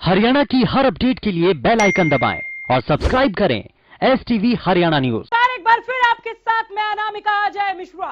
हरियाणा की हर अपडेट के लिए बेल आइकन दबाएं और सब्सक्राइब करें STV हरियाणा न्यूज। एक बार फिर आपके साथ मैं अनामिका अजय मिश्रा।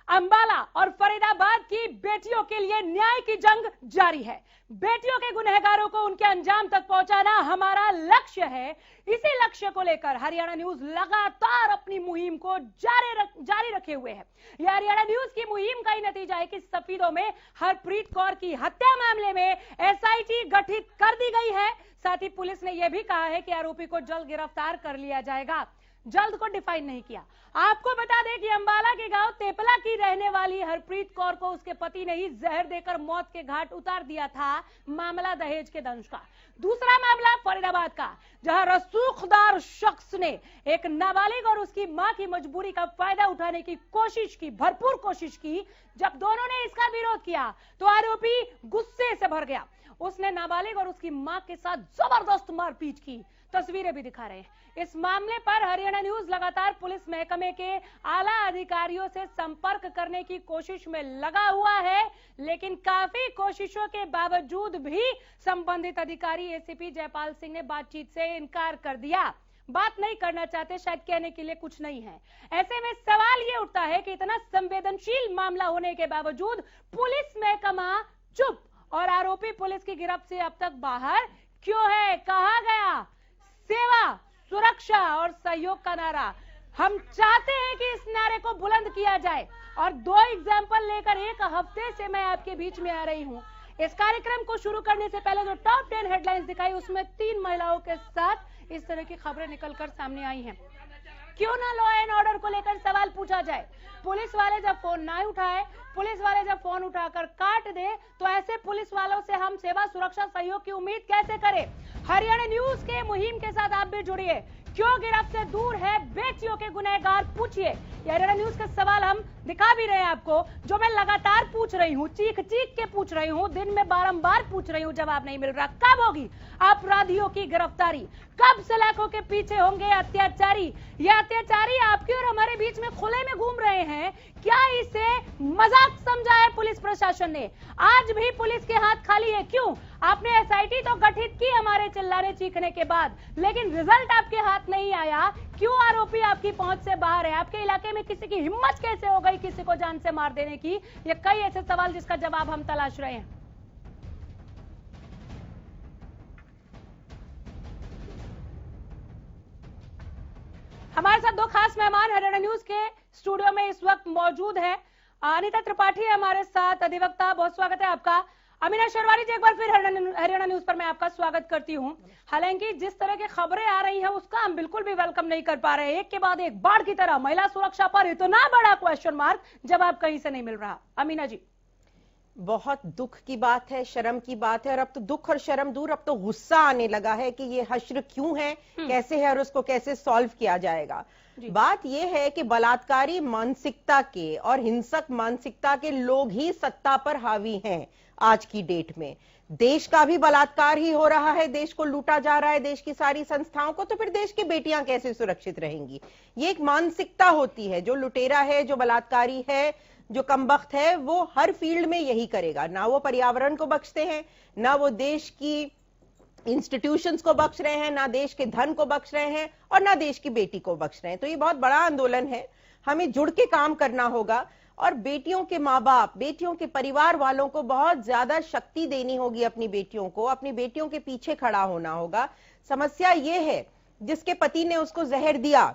अंबाला और फरीदाबाद की बेटियों के लिए न्याय की जंग जारी है। बेटियों के गुनहगारों को उनके अंजाम तक पहुंचाना हमारा लक्ष्य है। इसी लक्ष्य को लेकर हरियाणा न्यूज लगातार अपनी मुहिम को जारी रखे हुए है। यह हरियाणा न्यूज की मुहिम का ही नतीजा है कि सफीदों में हरप्रीत कौर की हत्या मामले में SIT गठित कर दी गई है। साथ ही पुलिस ने यह भी कहा है कि आरोपी को जल्द गिरफ्तार कर लिया जाएगा। जल्द को डिफाइन नहीं किया। आपको बता दें कि अंबाला के गांव तेपला की रहने वाली हरप्रीत कौर को उसके पति ने ही जहर देकर मौत के घाट उतार दिया था। मामला दहेज के दंश का। दूसरा मामला फरीदाबाद का, जहां रसूखदार शख्स ने एक नाबालिग और उसकी मां की मजबूरी का फायदा उठाने की कोशिश की, भरपूर कोशिश की। जब दोनों ने इसका विरोध किया तो आरोपी गुस्से से भर गया। उसने नाबालिग और उसकी मां के साथ जबरदस्त मारपीट की। तस्वीरें भी दिखा रहे हैं। इस मामले पर हरियाणा न्यूज लगातार पुलिस महकमे के आला अधिकारियों से संपर्क करने की कोशिश में लगा हुआ है, लेकिन काफी कोशिशों के बावजूद भी संबंधित अधिकारी ACP जयपाल सिंह ने बातचीत से इनकार कर दिया। बात नहीं करना चाहते, शायद कहने के लिए कुछ नहीं है। ऐसे में सवाल ये उठता है कि इतना संवेदनशील मामला होने के बावजूद पुलिस महकमा चुप और आरोपी पुलिस की गिरफ्त से अब तक बाहर क्यों है? कहा गया सेवा, सुरक्षा और सहयोग का नारा। हम चाहते हैं कि इस नारे को बुलंद किया जाए और 2 एग्जाम्पल लेकर एक हफ्ते से मैं आपके बीच में आ रही हूं। इस कार्यक्रम को शुरू करने से पहले जो टॉप 10 हेडलाइंस दिखाई, उसमें 3 महिलाओं के साथ इस तरह की खबरें निकलकर सामने आई हैं। क्यों ना लॉ एंड ऑर्डर को लेकर सवाल पूछा जाए। पुलिस वाले जब फोन ना उठाए, पुलिस वाले जब फोन उठाकर काट दे, तो ऐसे पुलिस वालों से हम सेवा, सुरक्षा, सहयोग की उम्मीद कैसे करें? हरियाणा न्यूज के मुहिम के साथ आप भी जुड़िए। क्यों गिरफ्त से दूर है बेटियों के गुनहगार? पूछिए। हरियाणा न्यूज का सवाल हम दिखा भी रहे हैं आपको, जो मैं लगातार पूछ रही हूँ, चीख चीख के पूछ रही हूँ, दिन में बारंबार पूछ रही हूँ, जवाब नहीं मिल रहा। कब होगी अपराधियों की गिरफ्तारी? कब सलाखों के पीछे होंगे अत्याचारी? ये अत्याचारी आपके और हमारे बीच में खुले में घूम रहे हैं। क्या इसे मजाक समझा है पुलिस प्रशासन ने? आज भी पुलिस के हाथ खाली है। क्यों? आपने SIT तो गठित की हमारे चिल्लाने चीखने के बाद, लेकिन रिजल्ट आपके हाथ नहीं आया। क्यों आरोपी आपकी पहुंच से बाहर है? आपके इलाके में किसी की हिम्मत कैसे हो गई किसी को जान से मार देने की? ये कई ऐसे सवाल जिसका जवाब हम तलाश रहे हैं। हमारे साथ 2 खास मेहमान हरियाणा न्यूज के स्टूडियो में इस वक्त मौजूद है। अनीता त्रिपाठी है हमारे साथ, अधिवक्ता। बहुत स्वागत है आपका। अमीना शेरवानी जी, एक बार फिर हरियाणा न्यूज पर मैं आपका स्वागत करती हूं। हालांकि जिस तरह की खबरें आ रही हैं उसका हम बिल्कुल भी वेलकम नहीं कर पा रहे हैं। एक के बाद एक बाढ़ की तरह महिला सुरक्षा पर इतना बड़ा क्वेश्चन मार्क, जवाब कहीं से नहीं मिल रहा। अमीना जी, बहुत दुख की बात है, शर्म की बात है। और अब तो दुख और शर्म दूर, अब तो गुस्सा आने लगा है कि ये हश्र क्यों है, कैसे है और उसको कैसे सॉल्व किया जाएगा। बात यह है कि बलात्कारी मानसिकता के और हिंसक मानसिकता के लोग ही सत्ता पर हावी हैं आज की डेट में। देश का भी बलात्कार ही हो रहा है, देश को लूटा जा रहा है, देश की सारी संस्थाओं को, तो फिर देश की बेटियां कैसे सुरक्षित रहेंगी? ये एक मानसिकता होती है। जो लुटेरा है, जो बलात्कारी है, जो कमबख्त है, वो हर फील्ड में यही करेगा। ना वो पर्यावरण को बख्शते हैं, ना वो देश की इंस्टीट्यूशंस को बख्श रहे हैं, ना देश के धन को बख्श रहे हैं और ना देश की बेटी को बख्श रहे हैं। तो ये बहुत बड़ा आंदोलन है, हमें जुड़ के काम करना होगा और बेटियों के माँ बाप, बेटियों के परिवार वालों को बहुत ज्यादा शक्ति देनी होगी। अपनी बेटियों को, अपनी बेटियों के पीछे खड़ा होना होगा। समस्या ये है, जिसके पति ने उसको जहर दिया,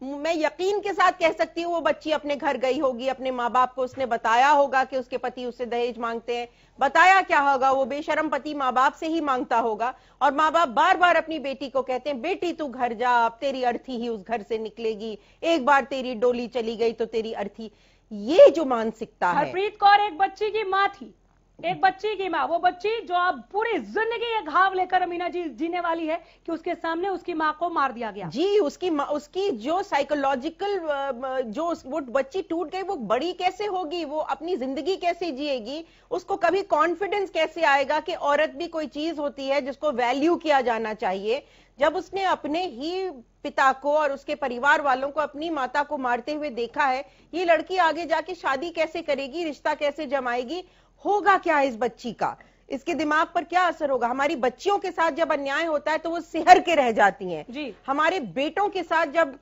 मैं यकीन के साथ कह सकती हूँ वो बच्ची अपने घर गई होगी, अपने माँ बाप को उसने बताया होगा कि उसके पति उससे दहेज मांगते हैं। बताया क्या होगा, वो बेशरम पति माँ बाप से ही मांगता होगा और माँ बाप बार बार अपनी बेटी को कहते हैं, बेटी तू घर जा, अब तेरी अर्थी ही उस घर से निकलेगी, एक बार तेरी डोली चली गई तो तेरी अर्थी। ये जो मानसिकता है। हरप्रीत कौर एक बच्ची की माँ थी, एक बच्ची की माँ, वो बच्ची जो अब पूरी जिंदगी ये घाव लेकर अमीना जी जीने वाली है कि उसके सामने उसकी माँ को मार दिया गया। जी, उसकी जो साइकोलॉजिकल जो वो बच्ची टूट गई, वो बड़ी कैसे होगी, वो अपनी जिंदगी कैसे जिएगी, उसको कभी कॉन्फिडेंस कैसे आएगा कि औरत भी कोई चीज होती है जिसको वैल्यू किया जाना चाहिए। जब उसने अपने ही पिता को और उसके परिवार वालों को, अपनी माता को मारते हुए देखा है, ये लड़की आगे जाके शादी कैसे करेगी, रिश्ता कैसे जमाएगी, होगा क्या इस बच्ची का? इसके दिमाग पर क्या असर होगा? हमारी बच्चियों के साथ जब अन्याय होता है तो वो सिहर के रह जाती हैं जी। हमारे बेटों के साथ जब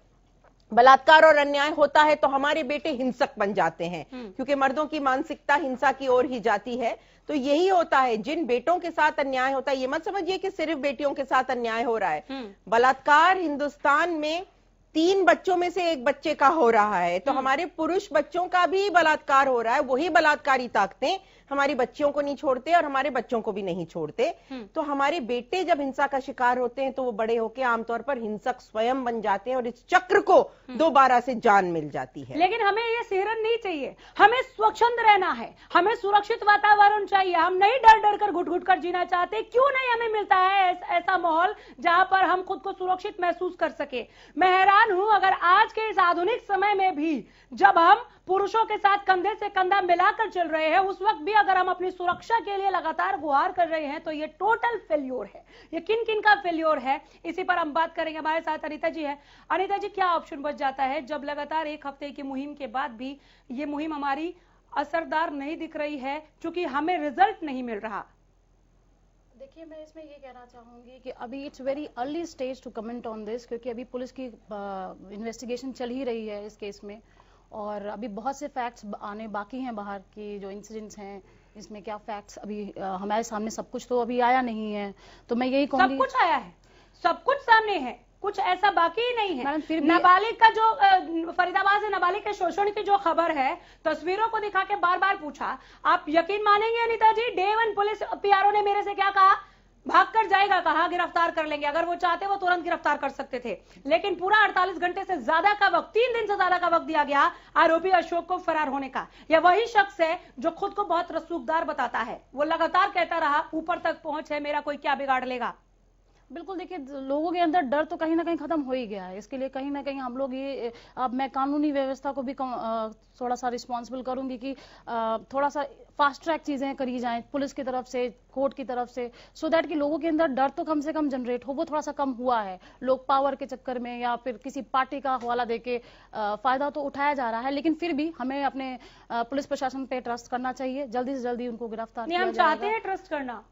बलात्कार और अन्याय होता है तो हमारे बेटे हिंसक बन जाते हैं, क्योंकि मर्दों की मानसिकता हिंसा की ओर ही जाती है। तो यही होता है, जिन बेटों के साथ अन्याय होता है, ये मत समझिए कि सिर्फ बेटियों के साथ अन्याय हो रहा है। बलात्कार हिंदुस्तान में 3 बच्चों में से 1 बच्चे का हो रहा है, तो हमारे पुरुष बच्चों का भी बलात्कार हो रहा है। वही बलात्कारी ताकतें हमारी बच्चियों को नहीं छोड़ते और हमारे बच्चों को भी नहीं छोड़ते। तो हमारे बेटे जब हिंसा का शिकार होते हैं तो वो बड़े होकर आमतौर पर हिंसक स्वयं बन जाते हैं और इस चक्र को दोबारा से जान मिल जाती है। लेकिन हमें ये सिहरन नहीं चाहिए, हमें स्वच्छंद रहना है, हमें सुरक्षित वातावरण चाहिए। हम नहीं डर डर कर घुट घुट कर जीना चाहते। क्यों नहीं हमें मिलता है ऐसा माहौल जहां पर हम खुद को सुरक्षित महसूस कर सके? मैं हैरान हूं, अगर आज के इस आधुनिक समय में भी जब हम पुरुषों के साथ कंधे से कंधा मिलाकर चल रहे हैं, उस वक्त भी अगर हम अपनी सुरक्षा के लिए लगातार गुहार कर रहे हैं तो ये टोटल फेल्योर है। ये किन किन का फेल्योर है, इसी पर हम बात करेंगे। हमारे साथ अनीता जी है। अनीता जी, क्या ऑप्शन बच जाता है जब लगातार 1 हफ्ते की मुहिम के बाद भी ये मुहिम हमारी असरदार नहीं दिख रही है, क्योंकि हमें रिजल्ट नहीं मिल रहा? देखिए, मैं इसमें ये कहना चाहूंगी कि अभी it's very early stage to comment on this, क्योंकि अभी पुलिस की इन्वेस्टिगेशन चल ही रही है इस केस में, और अभी बहुत से फैक्ट्स आने बाकी हैं बाहर की, जो इंसिडेंट्स हैं इसमें क्या फैक्ट्स अभी हमारे सामने सब कुछ तो अभी आया नहीं है। तो मैं यही कहूंगी, सब कुछ आया है, सब कुछ सामने है, कुछ ऐसा बाकी ही नहीं है। फिर नाबालिग का जो फरीदाबाद से नाबालिग के शोषण की जो खबर है, तस्वीरों को दिखा के बार बार पूछा। आप यकीन मानेंगे अनीता जी, डे 1 पुलिस पीआरओ ने मेरे से क्या कहा? भागकर जाएगा, कहा गिरफ्तार कर लेंगे। अगर वो चाहते वो तुरंत गिरफ्तार कर सकते थे, लेकिन पूरा 48 घंटे से ज्यादा का वक्त, 3 दिन से ज्यादा का वक्त दिया गया आरोपी अशोक को फरार होने का। यह वही शख्स है जो खुद को बहुत रसूखदार बताता है। वो लगातार कहता रहा ऊपर तक पहुंच है, मेरा कोई क्या बिगाड़ लेगा। बिल्कुल, देखिए लोगों के अंदर डर तो कहीं ना कहीं खत्म हो ही गया है। इसके लिए कहीं ना कहीं हम लोग ये, अब मैं कानूनी व्यवस्था को भी थोड़ा सा रिस्पॉन्सिबल करूंगी कि थोड़ा सा फास्ट ट्रैक चीजें करी जाएं पुलिस की तरफ से, कोर्ट की तरफ से, सो दैट कि लोगों के अंदर डर तो कम से कम जनरेट हो। वो थोड़ा सा कम हुआ है, लोग पावर के चक्कर में या फिर किसी पार्टी का हवाला देके फायदा तो उठाया जा रहा है, लेकिन फिर भी हमें अपने पुलिस प्रशासन पे ट्रस्ट करना चाहिए। जल्दी से जल्दी उनको गिरफ्तार किया जाएगा। हम चाहते हैं ट्रस्ट करना,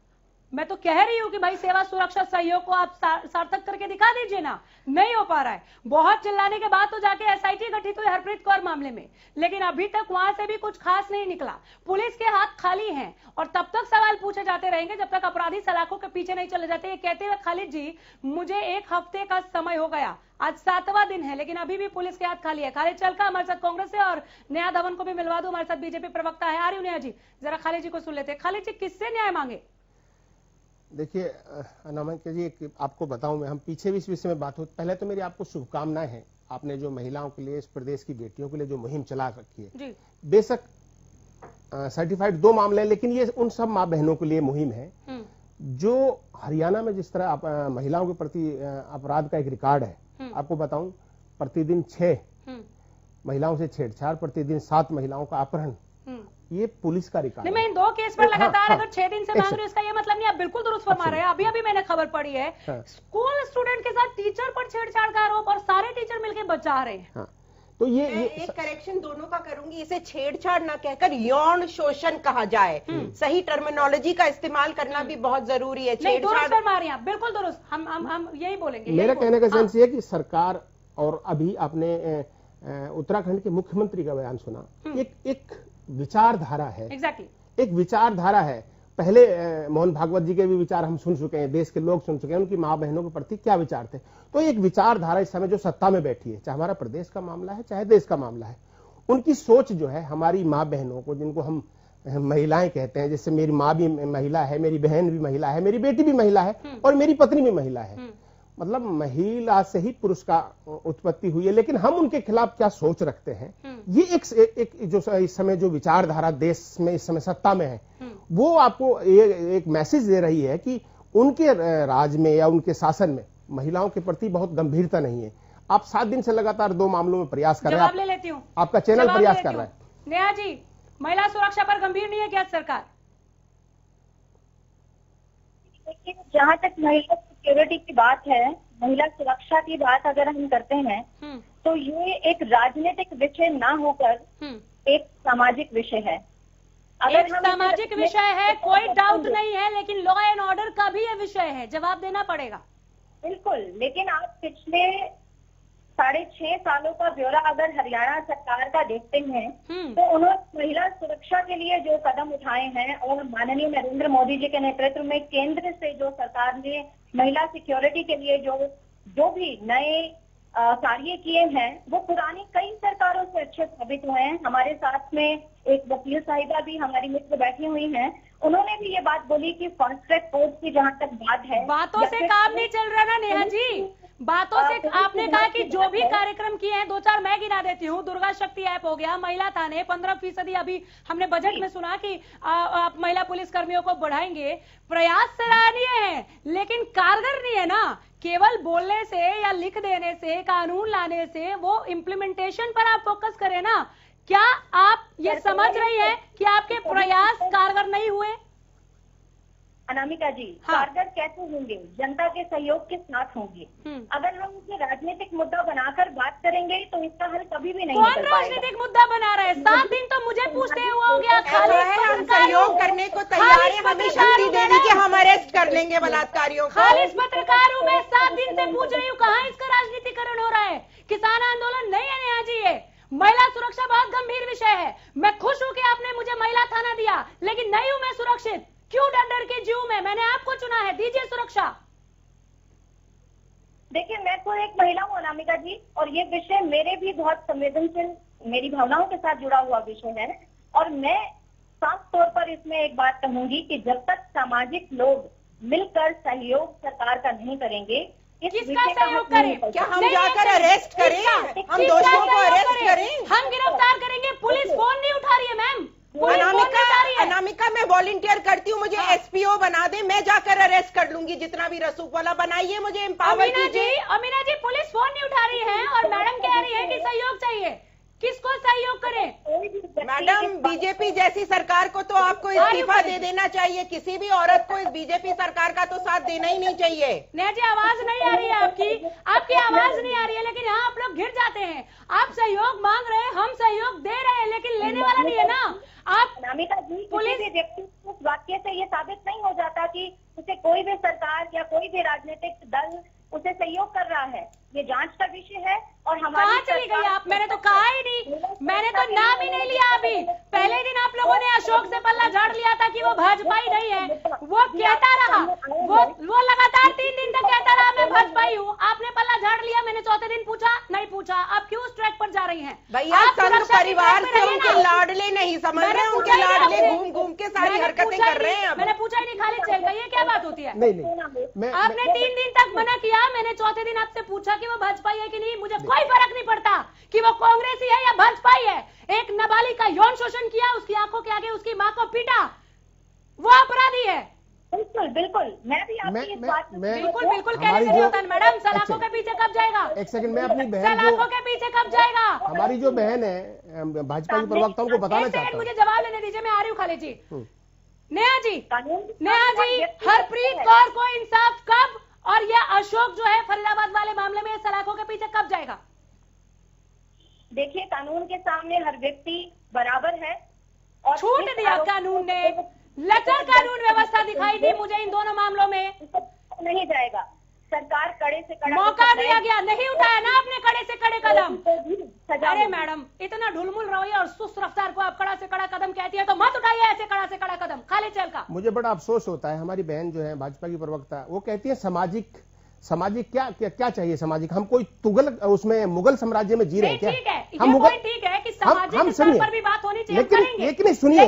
मैं तो कह रही हूं कि भाई सेवा सुरक्षा सहयोग को आप सार्थक करके दिखा दीजिए ना। नहीं हो पा रहा है। बहुत चिल्लाने के बाद तो जाके एसआईटी गठित हुई हरप्रीत कौर मामले में, लेकिन अभी तक वहां से भी कुछ खास नहीं निकला। पुलिस के हाथ खाली हैं और तब तक सवाल पूछे जाते रहेंगे जब तक अपराधी सलाखों के पीछे नहीं चले जाते। ये कहते हुए खालिद जी, मुझे 1 हफ्ते का समय हो गया, आज 7वां दिन है, लेकिन अभी भी पुलिस के हाथ खाली है। खालिद चलका हमारे साथ कांग्रेस से, और नया धवन को भी मिलवा दो, हमारे साथ बीजेपी प्रवक्ता है। आ रही हूं नया जी, जरा खालिद जी को सुन लेते। खालिद जी, किससे न्याय मांगे? देखिए अनामिका जी, आपको बताऊं, मैं हम पीछे भी इस विषय में बात हो, पहले तो मेरी आपको शुभकामनाएं हैं। आपने जो महिलाओं के लिए, इस प्रदेश की बेटियों के लिए जो मुहिम चला रखी है, बेशक सर्टिफाइड 2 मामले हैं, लेकिन ये उन सब माँ बहनों के लिए मुहिम है जो हरियाणा में जिस तरह महिलाओं के प्रति अपराध का एक रिकॉर्ड है। आपको बताऊं, प्रतिदिन 6 महिलाओं से छेड़छाड़, प्रतिदिन 7 महिलाओं का अपहरण, ये पुलिस का रिकॉर्ड है। मैं इन 2 केस पर लगातार अगर 6 दिन से मांग रही हूं, इसका ये मतलब नहीं। आप बिल्कुल दुरुस्त फरमा रहे हैं। अभी अभी मैंने खबर पड़ी है, स्कूल स्टूडेंट के साथ टीचर पर छेड़छाड़ का आरोप, और सारे टीचर मिलकर बचा रहे हैं। तो ये एक करेक्शन दोनों का करूंगी, इसे छेड़छाड़ ना कहकर यौन शोषण कहा जाए। सही टर्मिनोलॉजी का इस्तेमाल करना भी बहुत जरूरी है। छेड़छाड़ फरमा रही हैं, बिल्कुल दुरुस्त, हम यही बोलेंगे। मेरा कहने का सेंस ये है कि सरकार, और अभी आपने उत्तराखंड के मुख्यमंत्री का बयान सुना, एक विचारधारा है। एक विचारधारा है। पहले मोहन भागवत जी के भी विचार हम सुन चुके हैं, देश के लोग सुन चुके हैं, उनकी माँ बहनों के प्रति क्या विचार थे। तो एक विचारधारा इस समय जो सत्ता में बैठी है, चाहे हमारा प्रदेश का मामला है चाहे देश का मामला है, उनकी सोच जो है हमारी माँ बहनों को, जिनको हम महिलाएं कहते हैं, जैसे मेरी माँ भी महिला है, मेरी बहन भी महिला है, मेरी बेटी भी महिला है और मेरी पत्नी भी महिला है, मतलब महिला से ही पुरुष का उत्पत्ति हुई है। लेकिन हम उनके खिलाफ क्या सोच रखते हैं, ये एक जो इस समय जो विचारधारा देश में इस समय सत्ता में है, वो आपको एक मैसेज दे रही है कि उनके राज में या उनके शासन में महिलाओं के प्रति बहुत गंभीरता नहीं है। आप 7 दिन से लगातार 2 मामलों में प्रयास कर रहे हैं। ले लेती हूं, आपका चैनल प्रयास कर रहा है। नेहा जी, महिला सुरक्षा पर गंभीर नहीं है क्या सरकार? देखिए, जहाँ तक महिला सिक्योरिटी की बात है, महिला सुरक्षा की बात अगर हम करते हैं तो ये एक राजनीतिक विषय ना होकर एक सामाजिक विषय है। एक सामाजिक विषय है, कोई डाउट नहीं है, लेकिन लॉ एंड ऑर्डर का भी ये विषय है, जवाब देना पड़ेगा। बिल्कुल, लेकिन आप पिछले 6.5 सालों का ब्यौरा अगर हरियाणा सरकार का देखते हैं तो उन्होंने महिला सुरक्षा के लिए जो कदम उठाए हैं और माननीय नरेंद्र मोदी जी के नेतृत्व में केंद्र से जो सरकार ने महिला सिक्योरिटी के लिए जो भी नए कार्य किए हैं वो पुरानी कई सरकारों से अच्छे साबित हुए हैं। हमारे साथ में एक वकील साहिबा भी हमारी मित्र बैठी हुई हैं, उन्होंने भी ये बात बोली कि फास्ट ट्रैक कोर्ट की जहां तक बात है, बातों से काम नहीं चल रहा ना नेहा जी, बातों से आपने कहा कि जो भी कार्यक्रम किए हैं, 2-4 मैं गिना देती हूँ। दुर्गा शक्ति ऐप हो गया, महिला थाने 15% अभी हमने बजट में सुना कि आप महिला पुलिस कर्मियों को बढ़ाएंगे। प्रयास सराहनीय है लेकिन कारगर नहीं है ना। केवल बोलने से या लिख देने से, कानून लाने से, वो इम्प्लीमेंटेशन पर आप फोकस करें ना। क्या आप ये समझ रही है कि आपके प्रयास कारगर नहीं हुए? अनामिका जी, कारगर कैसे होंगे? जनता के सहयोग के साथ होंगे। अगर हम इसे राजनीतिक मुद्दा बनाकर बात करेंगे तो इसका हल कभी भी नहीं कौन निकल पाएगा। राजनीतिक मुद्दा बना रहा है? 7 दिन तो मुझे पूछते हुआ हो गया। हम सहयोग करने को तैयार है, हमें शक्ति दे दी कि हम अरेस्ट कर लेंगे बलात्कारियों को। खालिस पत्रकार हूँ मैं, 7 दिन से पूछ रही हूँ कहाँ इसका राजनीतिकरण हो रहा है। किसान आंदोलन नहीं है नेहा जी, ये महिला सुरक्षा बहुत गंभीर विषय है। मैं खुश हूँ कि आपने मुझे महिला थाना दिया, लेकिन नहीं हूँ मैं सुरक्षित। क्यों डर के जीव में? मैंने आपको चुना है, दीजिए सुरक्षा। देखिए, मैं तो एक महिला हूँ अनामिका जी, और ये विषय मेरे भी बहुत संवेदनशील, मेरी भावनाओं के साथ जुड़ा हुआ विषय है। और मैं साफ तौर पर इसमें एक बात कहूंगी कि जब तक सामाजिक लोग मिलकर सहयोग सरकार का नहीं करेंगे, किसका सहयोग करें? क्या हम जाकर अरेस्ट करें? हम दोषियों को अरेस्ट करें? हम गिरफ्तार करेंगे? पुलिस फोन नहीं उठा रही है मैम। अनामिका, मैं वॉलंटियर करती हूँ, मुझे एसपीओ बना दे, मैं जाकर अरेस्ट कर लूंगी जितना भी रसूख वाला बनाइए, मुझे एम्पावर कीजिए। अमीना जी, पुलिस फोन नहीं उठा रही है और मैडम कह रही है कि सहयोग चाहिए। किसको सहयोग करें? मैडम, बीजेपी जैसी सरकार को तो आपको इस्तीफा दे देना चाहिए। किसी भी औरत को इस बीजेपी सरकार का तो साथ देना ही नहीं चाहिए। नेहा जी, आवाज नहीं आ रही है आपकी आवाज नहीं आ रही है, लेकिन यहाँ आप लोग घिर जाते हैं। आप सहयोग मांग रहे हैं, हम सहयोग दे रहे हैं, लेकिन लेने वाला नहीं है ना। आप अनामिका जी, पुलिस व्यक्ति उस वाक्य से ये साबित नहीं हो जाता कि उसे कोई भी सरकार या कोई भी राजनीतिक दल उसे सहयोग कर रहा है। ये जांच का विषय है। और हमारी कहाँ चली गई आप? मैंने तो कहा ही नहीं, मैंने तो नाम ही नहीं लिया। अभी पहले दिन आप लोगों ने अशोक से पल्ला झाड़ लिया था कि वो भाजपा ही नहीं है। वो कहता रहा, वो लगातार 3 दिन तक कहता रहा मैं भाजपा ही हूँ। आपने पल्ला झाड़ लिया, मैंने चौथे दिन पूछा, नहीं पूछा। आप क्यों उस ट्रैक पर जा रही हैं? भैया, संघ परिवार से उनके लाडले नहीं समझ रहे, उनके लाडले घूम घूम के सारी हरकतें कर रहे हैं। मैंने पूछा ही नहीं, खाली चल गई है, क्या बात होती है? नहीं, आपने 3 दिन तक मना किया, मैंने चौथे दिन आपसे पूछा कि वो भाजपा है कि नहीं। मुझे कोई फर्क नहीं पड़ता कि वो कांग्रेसी है या भाजपा है। एक नाबालिग का यौन शोषण किया, उसकी आंखों के आगे उसकी मां को पीटा, वो अपराधी है। बिल्कुल बिल्कुल, मैं भी आपकी इस बात में बिल्कुल कहने से नहीं होता। मैडम, सलाखों के पीछे कब जाएगा? एक सेकंड, मैं अपनी बहन सलाखों के पीछे कब जाएगा? हमारी जो बहन है भाजपा की प्रवक्ताओं को बताना चाहता हूँ। मुझे जवाब लेने दीजिए, मैं आ रही हूँ खाली जी। नेहा जी, हरप्रीत कौर को इंसाफ कब, और ये अशोक जो है फरीदाबाद वाले मामले में सलाखों के पीछे कब जाएगा? देखिए, कानून के सामने हर व्यक्ति बराबर है। और छूट दिया कानून ने, लचर कानून व्यवस्था दिखाई दी मुझे इन दोनों मामलों में। नहीं जाएगा, सरकार कड़े से कड़ा मौका दिया गया, नहीं उठाया ना आपने कड़े से कड़े कदम। अरे मैडम, इतना ढुलमुल रवैया और सुस्त रफ्तार को आप कड़ा से कड़ा कदम कहती है तो मत उठाइए ऐसे कड़ा से कड़ा कदम खाली चल का। मुझे बड़ा अफसोस होता है, हमारी बहन जो है भाजपा की प्रवक्ता, वो कहती है सामाजिक क्या चाहिए? सामाजिक, हम कोई तुगल उसमें मुगल साम्राज्य में जी रहे हैं क्या? हम मुगल, ठीक है कि सामाजिक स्तर पर भी बात होनी चाहिए, लेकिन सुनिए,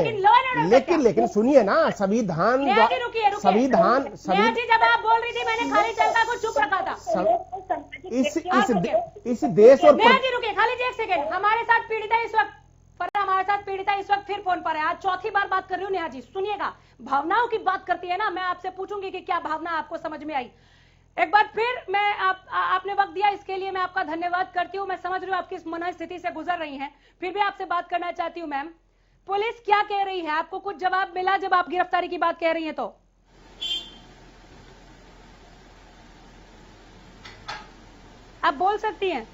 लेकिन सुनिए ना, संविधान जी जब आप बोल रही थी मैंने खाली चलता को चुप रखा था। इस देश और जी रुकिए खाली जी, एक सेकेंड। हमारे साथ पीड़िता इस वक्त फिर फोन पर है। आज चौथी बार बात कर रही हूँ। नेहा जी सुनिएगा, भावनाओं की बात करती है ना, मैं आपसे पूछूंगी कि क्या भावना आपको समझ में आई। एक बार फिर मैं आपने वक्त दिया, इसके लिए मैं आपका धन्यवाद करती हूँ। मैं समझ रही हूँ आप किस मन स्थिति से गुजर रही हैं, फिर भी आपसे बात करना चाहती हूँ। मैम, पुलिस क्या कह रही है? आपको कुछ जवाब मिला जब आप गिरफ्तारी की बात कह रही हैं तो? आप बोल सकती हैं।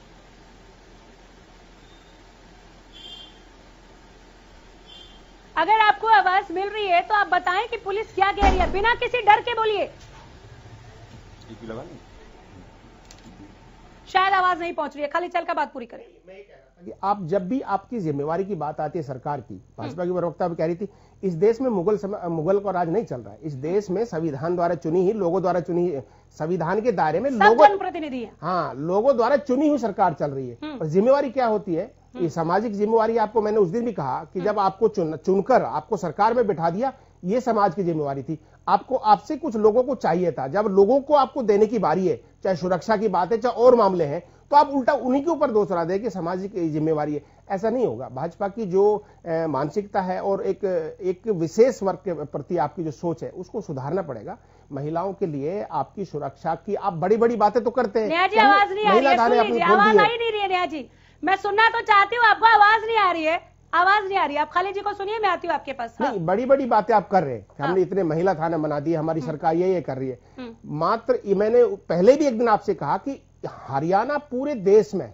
अगर आपको आवाज मिल रही है तो आप बताएं कि पुलिस क्या कह रही है, बिना किसी डर के बोलिए। शायद आवाज नहीं पहुंच रही है, खाली चल का बात पूरी करें। कि आप जब भी आपकी जिम्मेवारी की बात आती है सरकार की, भाजपा की प्रवक्ता भी कह रही थी, इस देश में मुगल का राज नहीं चल रहा है। इस देश में संविधान द्वारा चुनी ही, लोगों द्वारा चुनी, संविधान के दायरे में लोगों प्रतिनिधि है, हाँ, लोगों द्वारा चुनी हुई सरकार चल रही है। और जिम्मेवारी क्या होती है, ये सामाजिक जिम्मेवारी, आपको मैंने उस दिन भी कहा कि जब आपको चुनकर आपको सरकार में बिठा दिया, ये समाज की जिम्मेवारी थी। आपको आपसे कुछ लोगों को चाहिए था, जब लोगों को आपको देने की बारी है, चाहे सुरक्षा की बात है चाहे और मामले हैं, तो आप उल्टा उन्हीं के ऊपर दोष ला दें कि सामाजिक जिम्मेवारी है। ऐसा नहीं होगा। भाजपा की जो मानसिकता है और एक विशेष वर्ग के प्रति आपकी जो सोच है, उसको सुधारना पड़ेगा। महिलाओं के लिए आपकी सुरक्षा की आप बड़ी बड़ी बातें तो करते हैं, आवाज नहीं आ रही है, आवाज आई नहीं रही है। नेहा जी, मैं सुनना तो चाहती हूँ, आपको आवाज नहीं आ रही है, आवाज नहीं आ रही है। आप खाली जी को सुनिए, मैं आती हूँ आपके पास। नहीं, बड़ी बड़ी बातें आप कर रहे हैं, हमने इतने महिला थाने बना दिए, हमारी सरकार ये कर रही है। मात्र मैंने पहले भी एक दिन आपसे कहा कि हरियाणा पूरे देश में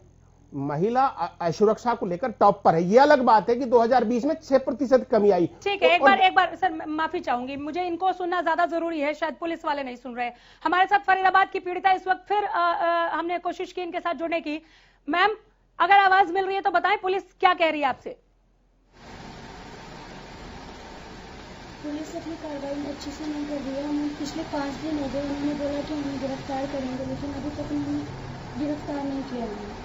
महिला असुरक्षा को लेकर टॉप पर है। ये अलग बात है कि 2020 में 6% कमी आई। ठीक है, एक बार सर माफी चाहूंगी, मुझे इनको सुनना ज्यादा जरूरी है, शायद पुलिस वाले नहीं सुन रहे। हमारे साथ फरीदाबाद की पीड़िता इस वक्त फिर हमने कोशिश की इनके साथ जुड़ने की। मैम, अगर आवाज मिल रही है तो बताएं, पुलिस क्या कह रही है आपसे? पुलिस अपनी कार्रवाई अच्छे से नहीं कर रही है। हमें पिछले 5 दिन हो गए, उन्होंने बोला कि हमें गिरफ्तार करेंगे, लेकिन अभी तक उन्होंने गिरफ्तार नहीं किया है।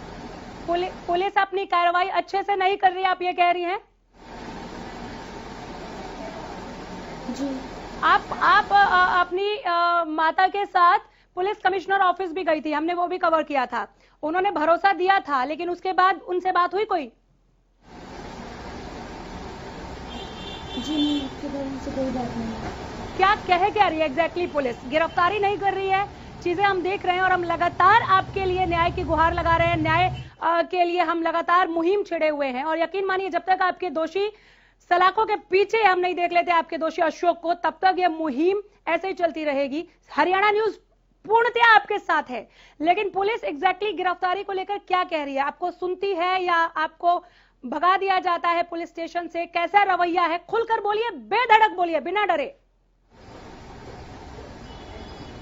पुलिस अपनी कार्रवाई अच्छे से नहीं कर रही है, आप ये कह रही हैं? जी। आप अपनी माता के साथ पुलिस कमिश्नर ऑफिस भी गई थी, हमने वो भी कवर किया था। उन्होंने भरोसा दिया था, लेकिन उसके बाद उनसे बात हुई कोई? जी नहीं, उसके बाद उनसे कोई बात नहीं। क्या रही है एग्जैक्टली पुलिस? गिरफ्तारी नहीं कर रही है, चीजें हम देख रहे हैं और हम लगातार आपके लिए न्याय की गुहार लगा रहे हैं। न्याय के लिए हम लगातार मुहिम छिड़े हुए हैं और यकीन मानिए, जब तक आपके दोषी सलाखों के पीछे हम नहीं देख लेते आपके दोषी अशोक को, तब तक यह मुहिम ऐसे ही चलती रहेगी। हरियाणा न्यूज पूर्णतया आपके साथ है, लेकिन पुलिस एग्जैक्टली गिरफ्तारी को लेकर क्या कह रही है? आपको सुनती है या आपको भगा दिया जाता है पुलिस स्टेशन से? कैसा रवैया है? खुलकर बोलिए, बेधड़क बोलिए, बिना डरे।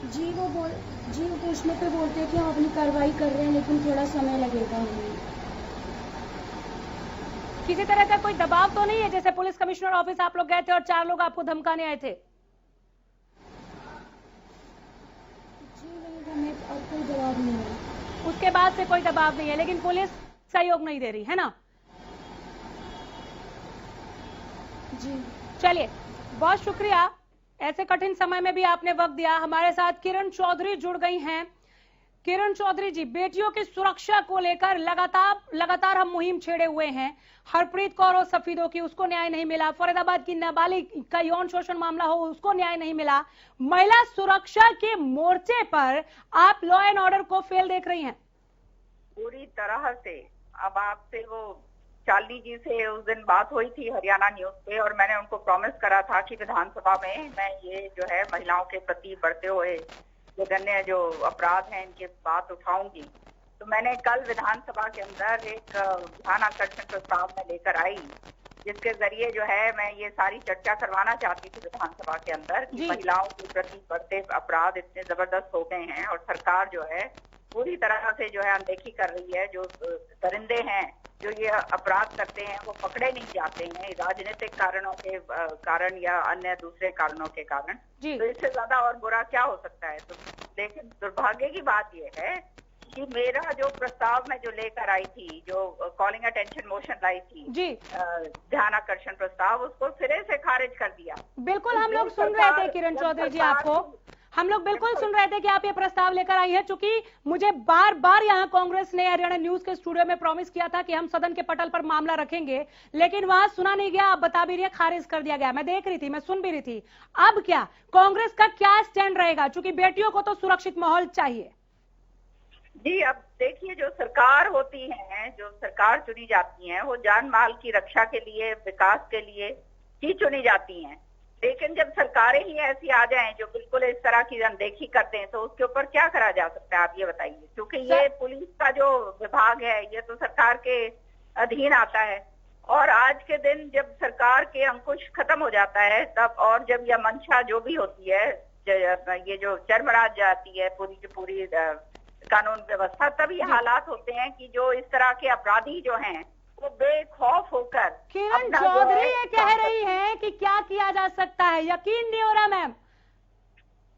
जी वो पूछने पे बोलते हैं कि हम अपनी कार्रवाई कर रहे हैं, लेकिन थोड़ा समय लगेगा हमें। किसी तरह का कोई दबाव तो नहीं है? जैसे पुलिस कमिश्नर ऑफिस आप लोग गए थे और 4 लोग आपको धमकाने आए थे। जी नहीं, हमें अब कोई दबाव नहीं है। उसके बाद से कोई दबाव नहीं है, लेकिन पुलिस सहयोग नहीं दे रही है ना? जी। चलिए, बहुत शुक्रिया, ऐसे कठिन समय में भी आपने वक्त दिया। हमारे साथ किरण चौधरी जुड़ गई हैं। किरण चौधरी जी, बेटियों की सुरक्षा को लेकर लगातार हम मुहिम छेड़े हुए हैं। हरप्रीत कौर और सफीदों की, उसको न्याय नहीं मिला। फरीदाबाद की नाबालिग का यौन शोषण मामला हो, उसको न्याय नहीं मिला। महिला सुरक्षा के मोर्चे पर आप लॉ एंड ऑर्डर को फेल देख रही हैं पूरी तरह से। अब आपसे वो चालनी जी से उस दिन बात हुई थी हरियाणा न्यूज पे, और मैंने उनको प्रॉमिस करा था कि विधानसभा में मैं ये जो है महिलाओं के प्रति बढ़ते हुए जघन्य जो अपराध हैं इनके बात उठाऊंगी। तो मैंने कल विधानसभा के अंदर एक ध्यान आकर्षण प्रस्ताव में लेकर आई, जिसके जरिए जो है मैं ये सारी चर्चा करवाना चाहती थी विधानसभा के अंदर कि महिलाओं के प्रति बढ़ते अपराध इतने जबरदस्त हो गए हैं और सरकार जो है पूरी तरह से जो है अनदेखी कर रही है। जो दरिंदे हैं जो ये अपराध करते हैं वो पकड़े नहीं जाते हैं, राजनीतिक कारणों के कारण या अन्य दूसरे कारणों के कारण। तो इससे ज्यादा और बुरा क्या हो सकता है? तो लेकिन दुर्भाग्य की बात ये है कि मेरा जो प्रस्ताव मैं जो लेकर आई थी, जो कॉलिंग अटेंशन मोशन लाई थी, ध्यान आकर्षण प्रस्ताव, उसको सिरे से खारिज कर दिया। बिल्कुल, हम लोग सुन रहे थे किरण चौधरी जी, आपको हम लोग बिल्कुल सुन रहे थे कि आप ये प्रस्ताव लेकर आई है। चूंकि मुझे बार बार यहाँ कांग्रेस ने हरियाणा न्यूज के स्टूडियो में प्रॉमिस किया था कि हम सदन के पटल पर मामला रखेंगे, लेकिन वहां सुना नहीं गया। आप बता भी रही है, खारिज कर दिया गया। मैं देख रही थी, मैं सुन भी रही थी। अब क्या कांग्रेस का क्या स्टैंड रहेगा? चूंकि बेटियों को तो सुरक्षित माहौल चाहिए। जी, अब देखिए, जो सरकार होती है, जो सरकार चुनी जाती है, वो जान माल की रक्षा के लिए, विकास के लिए ही चुनी जाती हैं। लेकिन जब सरकारें ही ऐसी आ जाएं जो बिल्कुल इस तरह की अनदेखी करते हैं, तो उसके ऊपर क्या करा जा सकता है, आप ये बताइए। क्योंकि ये पुलिस का जो विभाग है ये तो सरकार के अधीन आता है और आज के दिन जब सरकार के अंकुश खत्म हो जाता है तब, और जब यह मंशा जो भी होती है, ये जो चरमरा जाती है पूरी की पूरी कानून व्यवस्था, तब ये हालात होते हैं कि जो इस तरह के अपराधी जो हैं वो बेखौफ होकर। किरण चौधरी ये कह रही हैं कि क्या किया जा सकता है, यकीन नहीं हो रहा मैम।